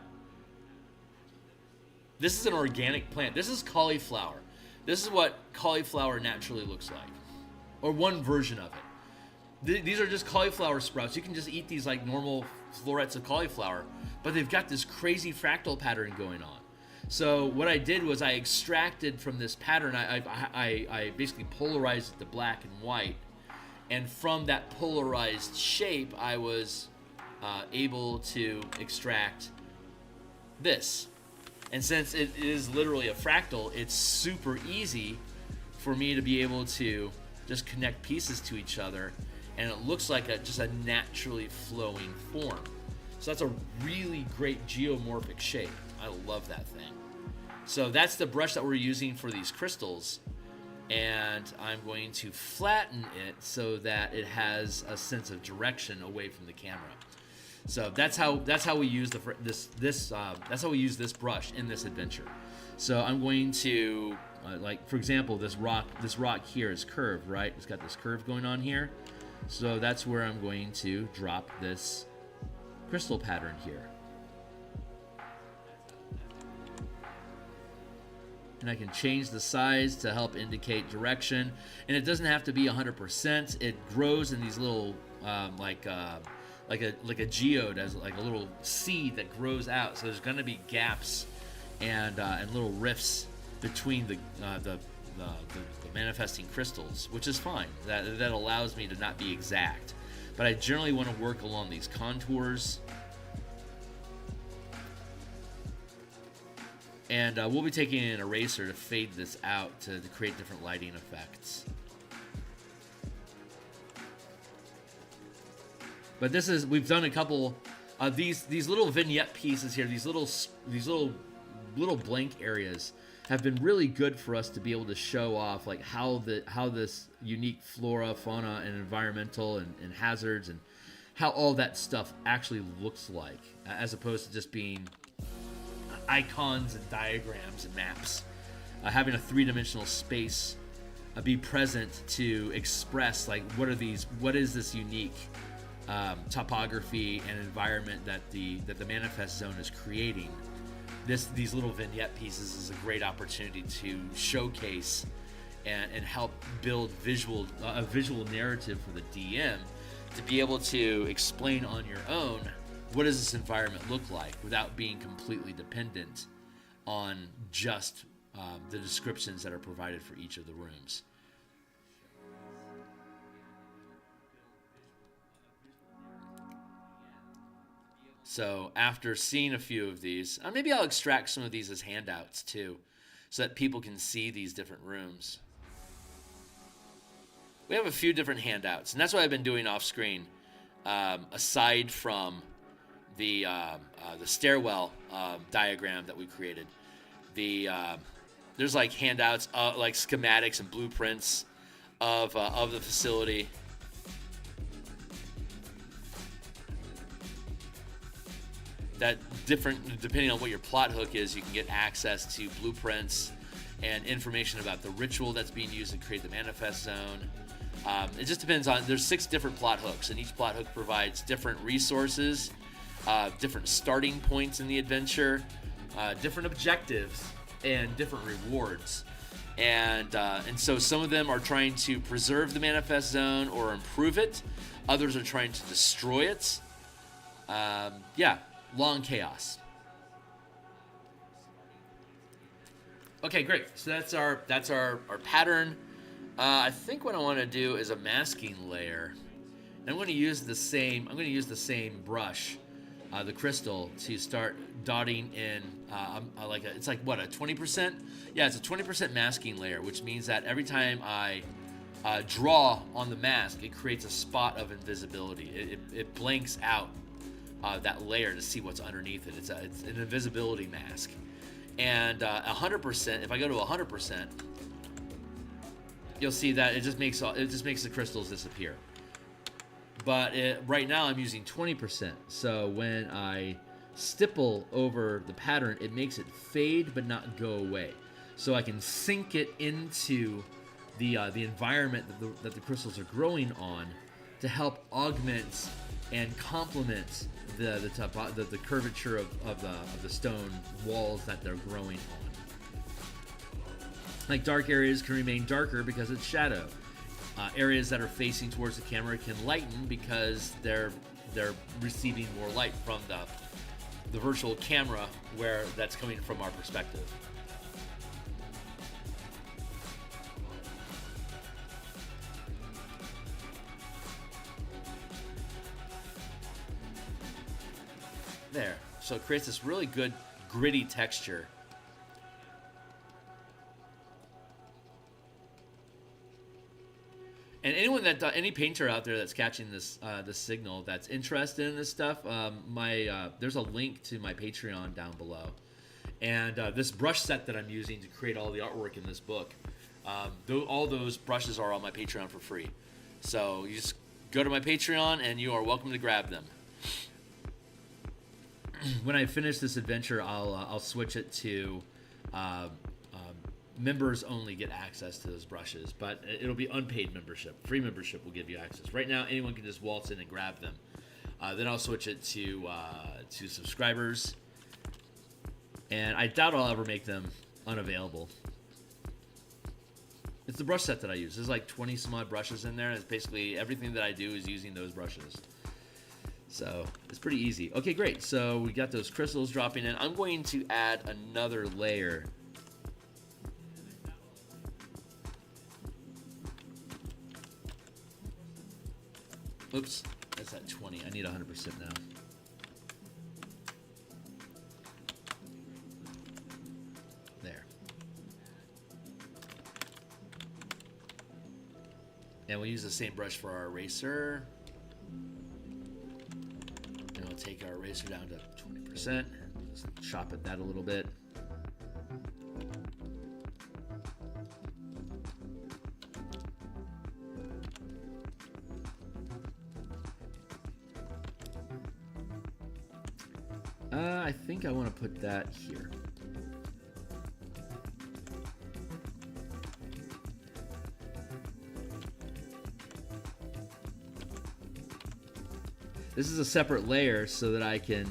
This is an organic plant. This is cauliflower. This is what cauliflower naturally looks like, or one version of it. These are just cauliflower sprouts. You can just eat these like normal florets of cauliflower, but they've got this crazy fractal pattern going on. So what I did was I extracted from this pattern, I basically polarized it to black and white, and from that polarized shape, I was able to extract this. And since it is literally a fractal, it's super easy for me to be able to just connect pieces to each other, and it looks like just a naturally flowing form. So that's a really great geomorphic shape. I love that thing. So that's the brush that we're using for these crystals, and I'm going to flatten it so that it has a sense of direction away from the camera. So that's how we use that's how we use this brush in this adventure. So I'm going to like, for example, this rock here is curved, right? It's got this curve going on here. So that's where I'm going to drop this crystal pattern here. and I can change the size to help indicate direction. And it doesn't have to be 100%. It grows in these little like a geode, as like a little seed that grows out. So there's going to be gaps and little rifts between the manifesting crystals, which is fine. That allows me to not be exact. But I generally want to work along these contours. And we'll be taking an eraser to fade this out to create different lighting effects. But we've done a couple of these little vignette pieces here, these little blank areas have been really good for us to be able to show off like how this unique flora, fauna, and environmental and hazards and how all that stuff actually looks like, as opposed to just being icons and diagrams and maps. Having a three-dimensional space be present to express like what is this unique topography and environment that the manifest zone is creating. These little vignette pieces is a great opportunity to showcase and help build a visual narrative for the DM to be able to explain on your own what does this environment look like without being completely dependent on just the descriptions that are provided for each of the rooms. So after seeing a few of these, maybe I'll extract some of these as handouts too, so that people can see these different rooms. We have a few different handouts, and that's what I've been doing off screen, aside from the stairwell diagram that we created. There's like handouts, like schematics and blueprints of the facility. That different, depending on what your plot hook is, you can get access to blueprints and information about the ritual that's being used to create the manifest zone. It just depends on, there's 6 different plot hooks, and each plot hook provides different resources, different starting points in the adventure, different objectives, and different rewards. And so some of them are trying to preserve the manifest zone or improve it. Others are trying to destroy it. Long chaos. Okay, great. So that's our pattern. I think what I want to do is a masking layer. And I'm going to use the same brush, the crystal, to start dotting in it's like what, a 20%? Yeah, it's a 20% masking layer, which means that every time I draw on the mask, it creates a spot of invisibility. It blanks out that layer to see what's underneath it. It's an invisibility mask. And 100%, if I go to 100%, you'll see that it just makes the crystals disappear. But right now I'm using 20%. So when I stipple over the pattern, it makes it fade but not go away. So I can sink it into the environment that the crystals are growing on to help augment and complement the curvature of the stone walls that they're growing on. Like dark areas can remain darker because it's shadow. Areas that are facing towards the camera can lighten because they're receiving more light from the virtual camera where that's coming from our perspective. There. So it creates this really good gritty texture. And any painter out there that's catching this signal, that's interested in this stuff, there's a link to my Patreon down below. And this brush set that I'm using to create all the artwork in this book, all those brushes are on my Patreon for free. So you just go to my Patreon and you are welcome to grab them. When I finish this adventure, I'll switch it to members only get access to those brushes, but it'll be unpaid membership. Free membership will give you access. Right now, anyone can just waltz in and grab them. Then I'll switch it to subscribers, and I doubt I'll ever make them unavailable. It's the brush set that I use. There's like 20 some odd brushes in there. It's basically everything that I do is using those brushes. So it's pretty easy. Okay, great. So we got those crystals dropping in. I'm going to add another layer. Oops, that's at 20. I need 100% now. There. And we'll use the same brush for our eraser. And we'll take our eraser down to 20%. Just chop at that a little bit. I think I want to put that here. This is a separate layer so that I can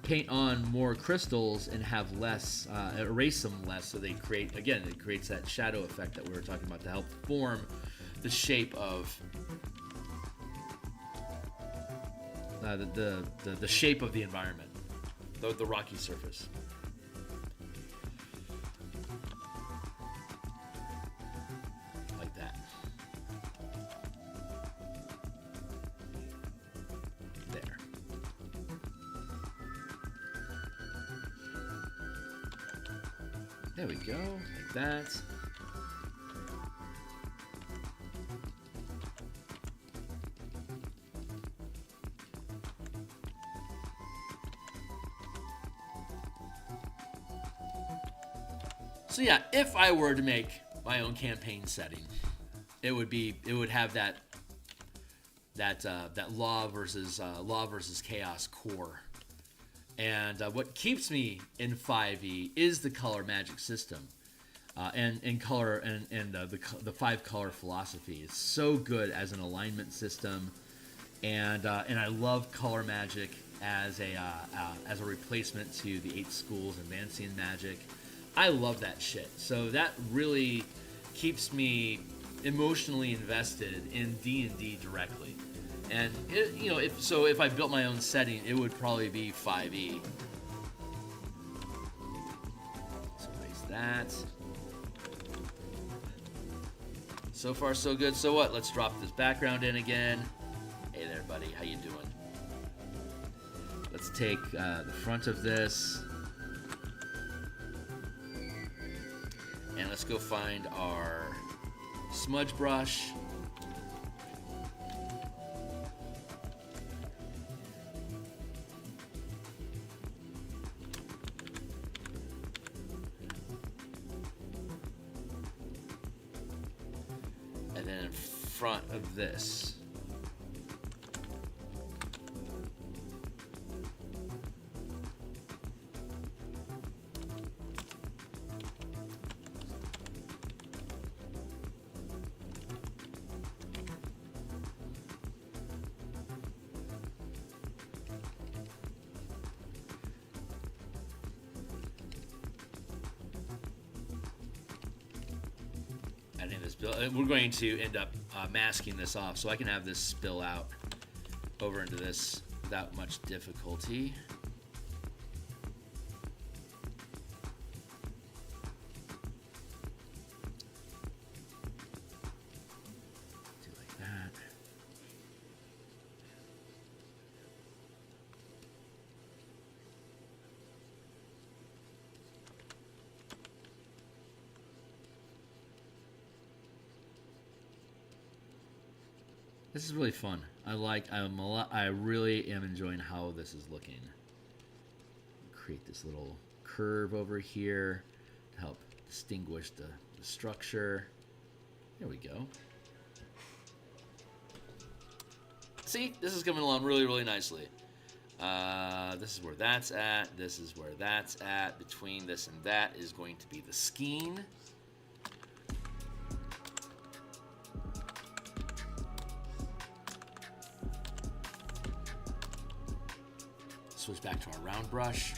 paint on more crystals and have less, erase them less, so they create, again, it creates that shadow effect that we were talking about to help form the shape of the shape of the environment, the rocky surface. Like that. There. There we go, like that. So yeah, if I were to make my own campaign setting, it would have that law versus chaos core. And what keeps me in 5e is the color magic system, and color and the 5-color philosophy. It's so good as an alignment system, and I love color magic as a replacement to the 8 schools advancing magic. I love that shit. So that really keeps me emotionally invested in D&D directly. And if I built my own setting, it would probably be 5e. So erase that. So far, so good. So what? Let's drop this background in again. Hey there, buddy. How you doing? Let's take the front of this. And let's go find our smudge brush. And then in front of this. We're going to end up masking this off so I can have this spill out over into this without much difficulty. Do like that. This is really fun. I really am enjoying how this is looking. Create this little curve over here to help distinguish the structure. There we go. See, this is coming along really, really nicely. This is where that's at. This is where that's at. Between this and that is going to be the skein. Switch back to our round brush.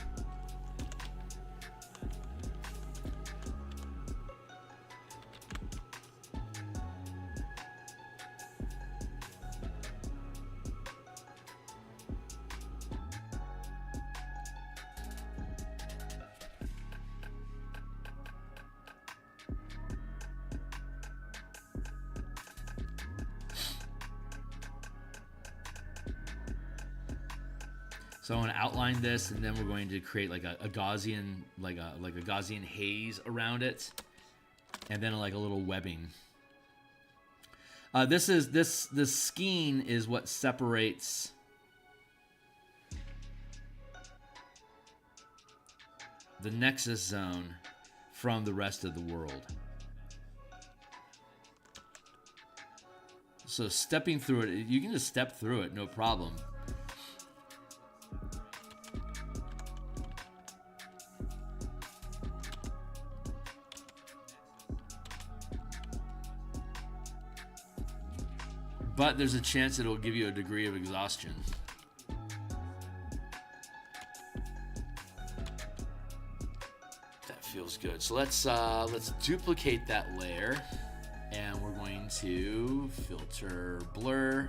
So I want to outline this, and then we're going to create like a Gaussian, like a Gaussian haze around it, and then like a little webbing. This skein is what separates the Nexus Zone from the rest of the world. So stepping through it, you can just step through it, no problem. But there's a chance it'll give you a degree of exhaustion. That feels good. So let's duplicate that layer, and we're going to filter blur,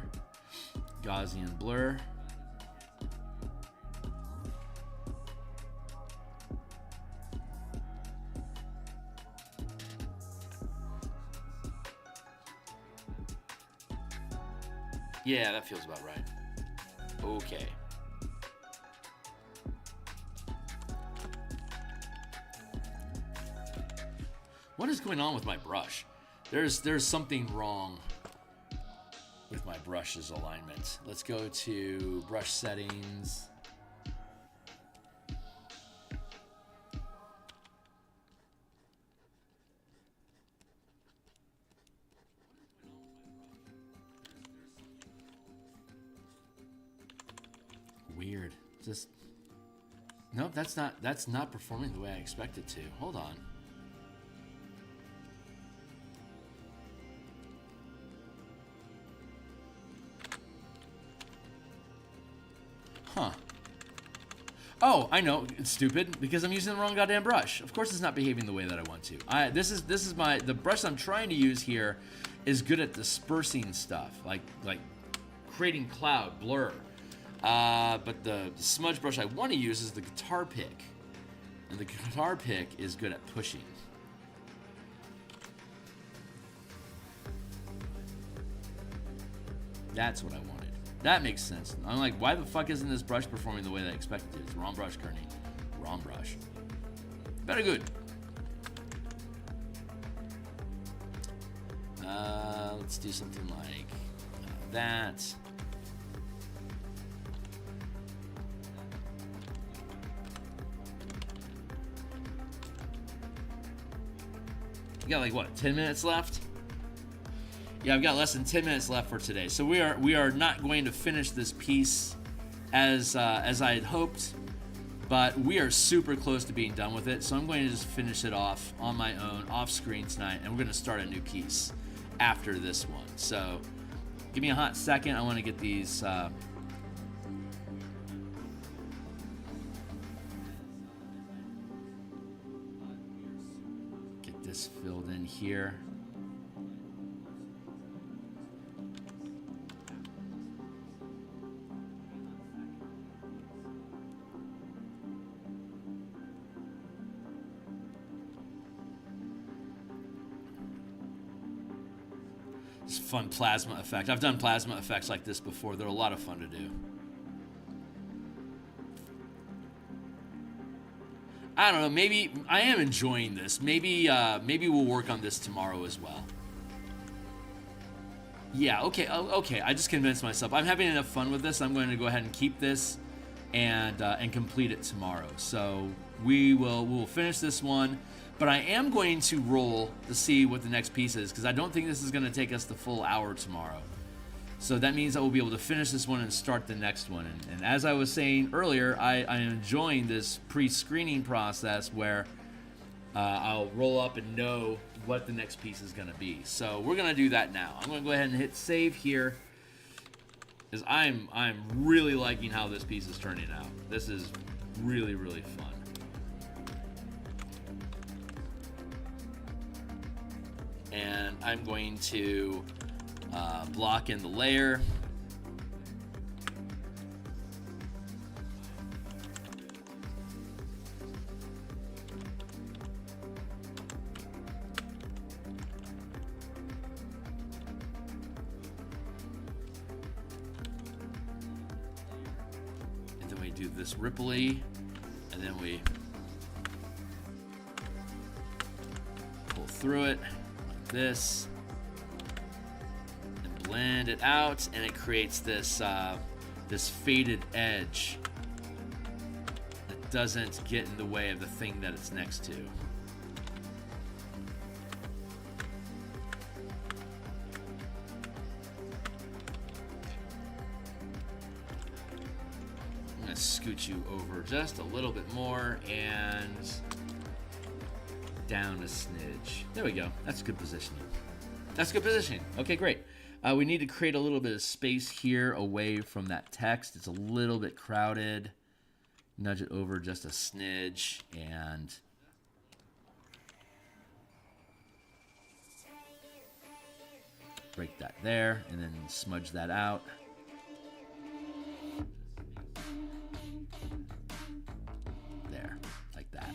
Gaussian blur. Yeah, that feels about right. Okay. What is going on with my brush? There's something wrong with my brush's alignment. Let's go to brush settings. Weird. Just nope, that's not performing the way I expect it to. Hold on. Huh. Oh, I know. It's stupid because I'm using the wrong goddamn brush. Of course it's not behaving the way that I want to. This is the brush I'm trying to use here is good at dispersing stuff, like creating cloud, blur. But the smudge brush I want to use is the guitar pick. And the guitar pick is good at pushing. That's what I wanted. That makes sense. I'm like, why the fuck isn't this brush performing the way that I expected it? It's the wrong brush, Kearney. Wrong brush. Very good. Let's do something like that. You got like what, 10 minutes left? Yeah, I've got less than 10 minutes left for today. So we are not going to finish this piece as I had hoped, but we are super close to being done with it. So I'm going to just finish it off on my own, off screen tonight, and we're going to start a new piece after this one. So give me a hot second. I want to get these get this filled in here. Fun plasma effect. I've done plasma effects like this before. They're a lot of fun to do. I don't know. Maybe I am enjoying this. Maybe we'll work on this tomorrow as well. Yeah. Okay. Okay. I just convinced myself. I'm having enough fun with this. I'm going to go ahead and keep this and complete it tomorrow. So we will finish this one. But I am going to roll to see what the next piece is, because I don't think this is going to take us the full hour tomorrow. So that means I will be able to finish this one and start the next one. And as I was saying earlier, I am enjoying this pre-screening process where I'll roll up and know what the next piece is going to be. So we're going to do that now. I'm going to go ahead and hit save here, because I'm really liking how this piece is turning out. This is really, really fun. And I'm going to block in the layer. And then we do this ripply, and then we pull through it like this, and blend it out, and it creates this this faded edge that doesn't get in the way of the thing that it's next to. Scoot you over just a little bit more and down a smidge. There we go. That's good positioning. That's good positioning. Okay, great. We need to create a little bit of space here away from that text. It's a little bit crowded. Nudge it over just a smidge and break that there, and then smudge that out. There, like that.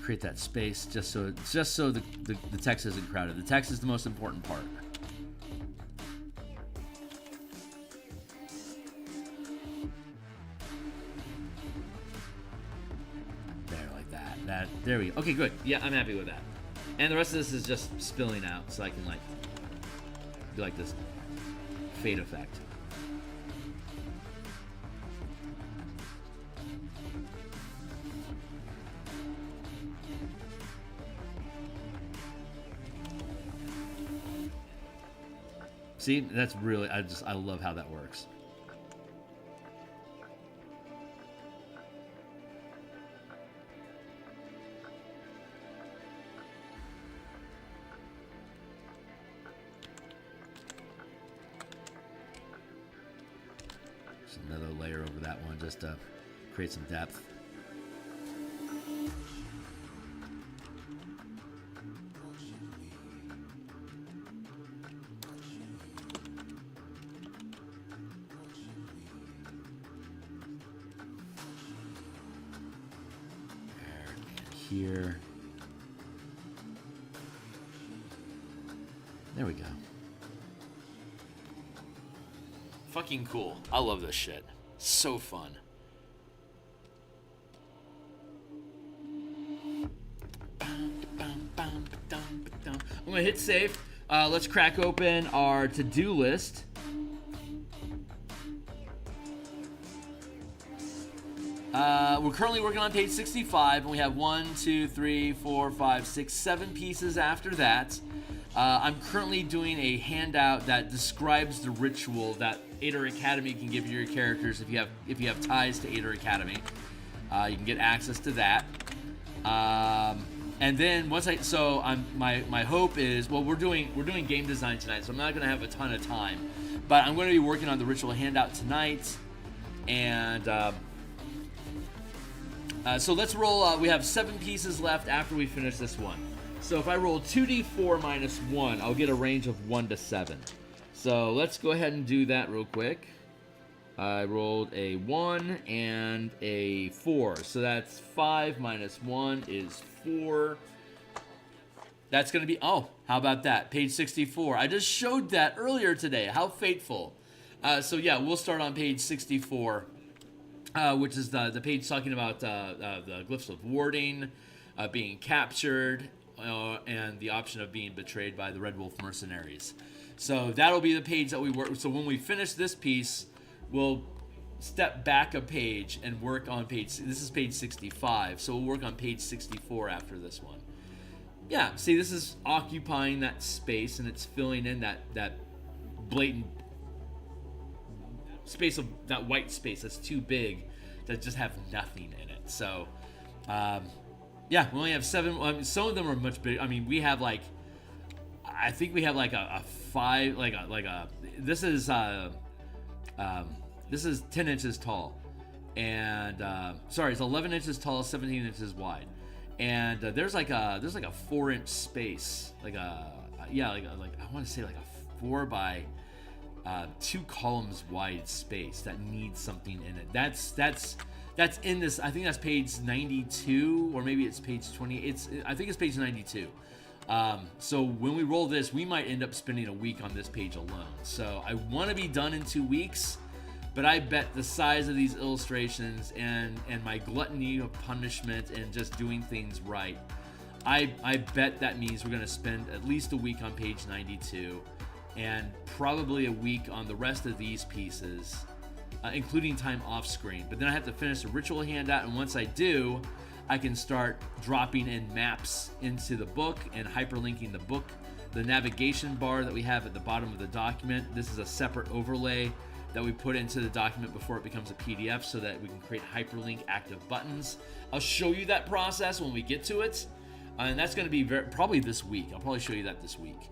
Create that space just so the text isn't crowded. The text is the most important part. There, like that. There we go. Okay, good. Yeah, I'm happy with that. And the rest of this is just spilling out, so I can like do like this fade effect. See, that's really, I love how that works. Just another layer over that one just to create some depth. Here. There we go. Fucking cool. I love this shit. So fun. I'm gonna hit save. Let's crack open our to-do list. We're currently working on page 65, and we have 1, 2, 3, 4, 5, 6, 7 pieces after that. I'm currently doing a handout that describes the ritual that Aether Academy can give you your characters if you have ties to Aether Academy. You can get access to that. And then once my hope is, well, we're doing game design tonight, so I'm not going to have a ton of time, but I'm going to be working on the ritual handout tonight, and. So let's roll, we have 7 pieces left after we finish this one. So if I roll 2d4 minus 1, I'll get a range of 1 to 7. So let's go ahead and do that real quick. I rolled a 1 and a 4. So that's 5 minus 1 is 4. That's going to be, oh, how about that? Page 64. I just showed that earlier today. How fateful. So yeah, we'll start on page 64. Which is the page talking about the glyphs of warding, being captured, and the option of being betrayed by the Red Wolf mercenaries. So that'll be the page that we work. So when we finish this piece, we'll step back a page and work on page. This is page 65. So we'll work on page 64 after this one. Yeah. See, this is occupying that space, and it's filling in that blatant space of that white space that's too big to just have nothing in it. So yeah, we only have 7. I mean, some of them are much bigger. I mean, we have like, I think we have like a 5, this is 10 inches tall, and sorry, it's 11 inches tall, 17 inches wide, and there's like a 4-inch space, like I want to say like a 4 by 2 columns wide space that needs something in it. That's That's in this. I think that's page 92, or maybe it's page 20. I think it's page 92. So when we roll this, we might end up spending a week on this page alone. So I want to be done in 2 weeks, but I bet the size of these illustrations and my gluttony of punishment and just doing things right, I bet that means we're going to spend at least a week on page 92 and probably a week on the rest of these pieces, including time off screen. But then I have to finish the ritual handout, and once I do, I can start dropping in maps into the book and hyperlinking the book. The navigation bar that we have at the bottom of the document, this is a separate overlay that we put into the document before it becomes a PDF so that we can create hyperlink active buttons. I'll show you that process when we get to it, and that's going to be probably this week. I'll probably show you that this week.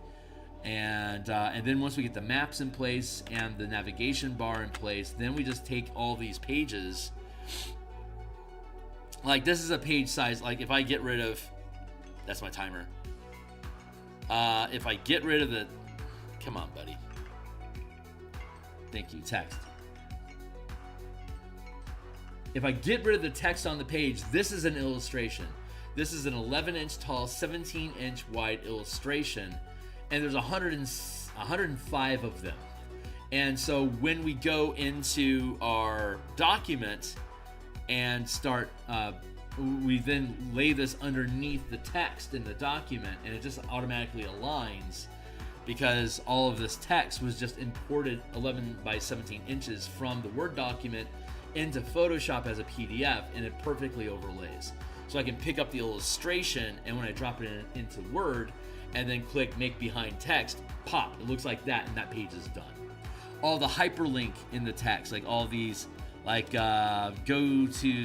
And then once we get the maps in place and the navigation bar in place, then we just take all these pages. Like, this is a page size. Like, if I get rid of, that's my timer. If I get rid of the, come on, buddy. Thank you, text. If I get rid of the text on the page, this is an illustration. This is an 11-inch tall, 17-inch wide illustration, and there's 105 of them. And so when we go into our document and start, we then lay this underneath the text in the document, and it just automatically aligns because all of this text was just imported 11 by 17 inches from the Word document into Photoshop as a PDF, and it perfectly overlays. So I can pick up the illustration, and when I drop it into Word and then click make behind text, pop, it looks like that, and that page is done. All the hyperlink in the text, like all these, like go to,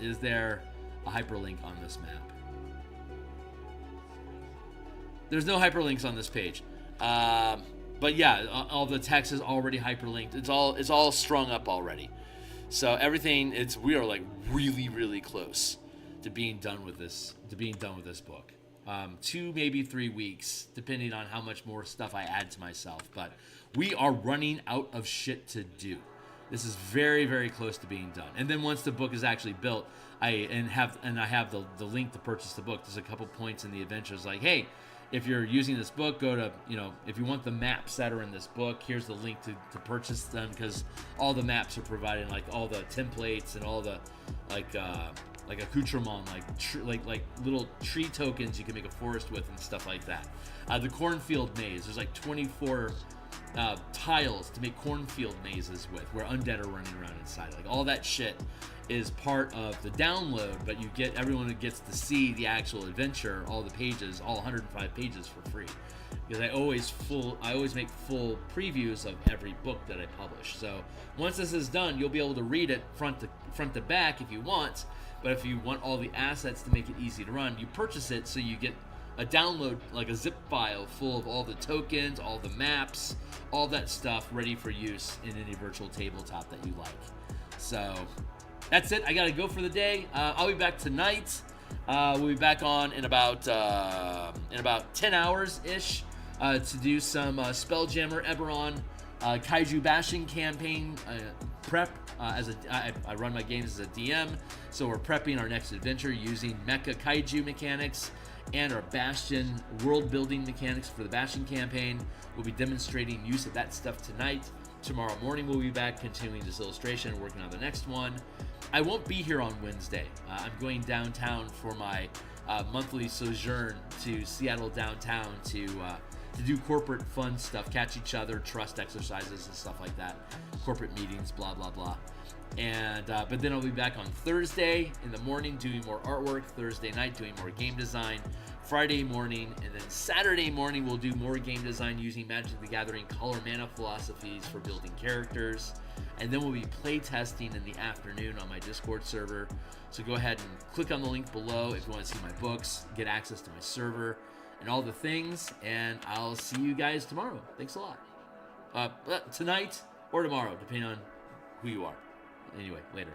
is there a hyperlink on this map? There's no hyperlinks on this page. But yeah, all the text is already hyperlinked. It's all strung up already. So everything, we are like really, really close to being done with this, book. 2, maybe 3 weeks, depending on how much more stuff I add to myself. But we are running out of shit to do. This is very, very close to being done. And then once the book is actually built, I have the link to purchase the book. There's a couple points in the adventures like, hey, if you're using this book, go to, if you want the maps that are in this book, here's the link to purchase them, because all the maps are provided, like all the templates and all the like accoutrement, like little tree tokens you can make a forest with and stuff like that. The cornfield maze, there's like 24 tiles to make cornfield mazes with, where undead are running around inside. Like all that shit is part of the download, but everyone gets to see the actual adventure, all the pages, all 105 pages for free. Because I always make full previews of every book that I publish. So once this is done, you'll be able to read it front to back if you want. But if you want all the assets to make it easy to run, you purchase it so you get a download, like a zip file full of all the tokens, all the maps, all that stuff ready for use in any virtual tabletop that you like. So that's it. I gotta go for the day. I'll be back tonight. We'll be back on in about 10 hours ish to do some Spelljammer Eberron Kaiju bashing campaign prep. I run my games as a DM, so we're prepping our next adventure using Mecha Kaiju mechanics and our Bastion world building mechanics for the Bastion campaign. We'll be demonstrating use of that stuff tonight. Tomorrow morning we'll be back continuing this illustration and working on the next one. I won't be here on Wednesday. I'm going downtown for my monthly sojourn to Seattle downtown to do corporate fun stuff, catch each other, trust exercises and stuff like that, corporate meetings, blah, blah, blah. And but then I'll be back on Thursday in the morning doing more artwork, Thursday night doing more game design, Friday morning, and then Saturday morning we'll do more game design using Magic the Gathering color mana philosophies for building characters. And then we'll be play testing in the afternoon on my Discord server. So go ahead and click on the link below if you want to see my books, get access to my server, and all the things. And I'll see you guys tomorrow. Thanks a lot. Tonight or tomorrow, depending on who you are. Anyway, later.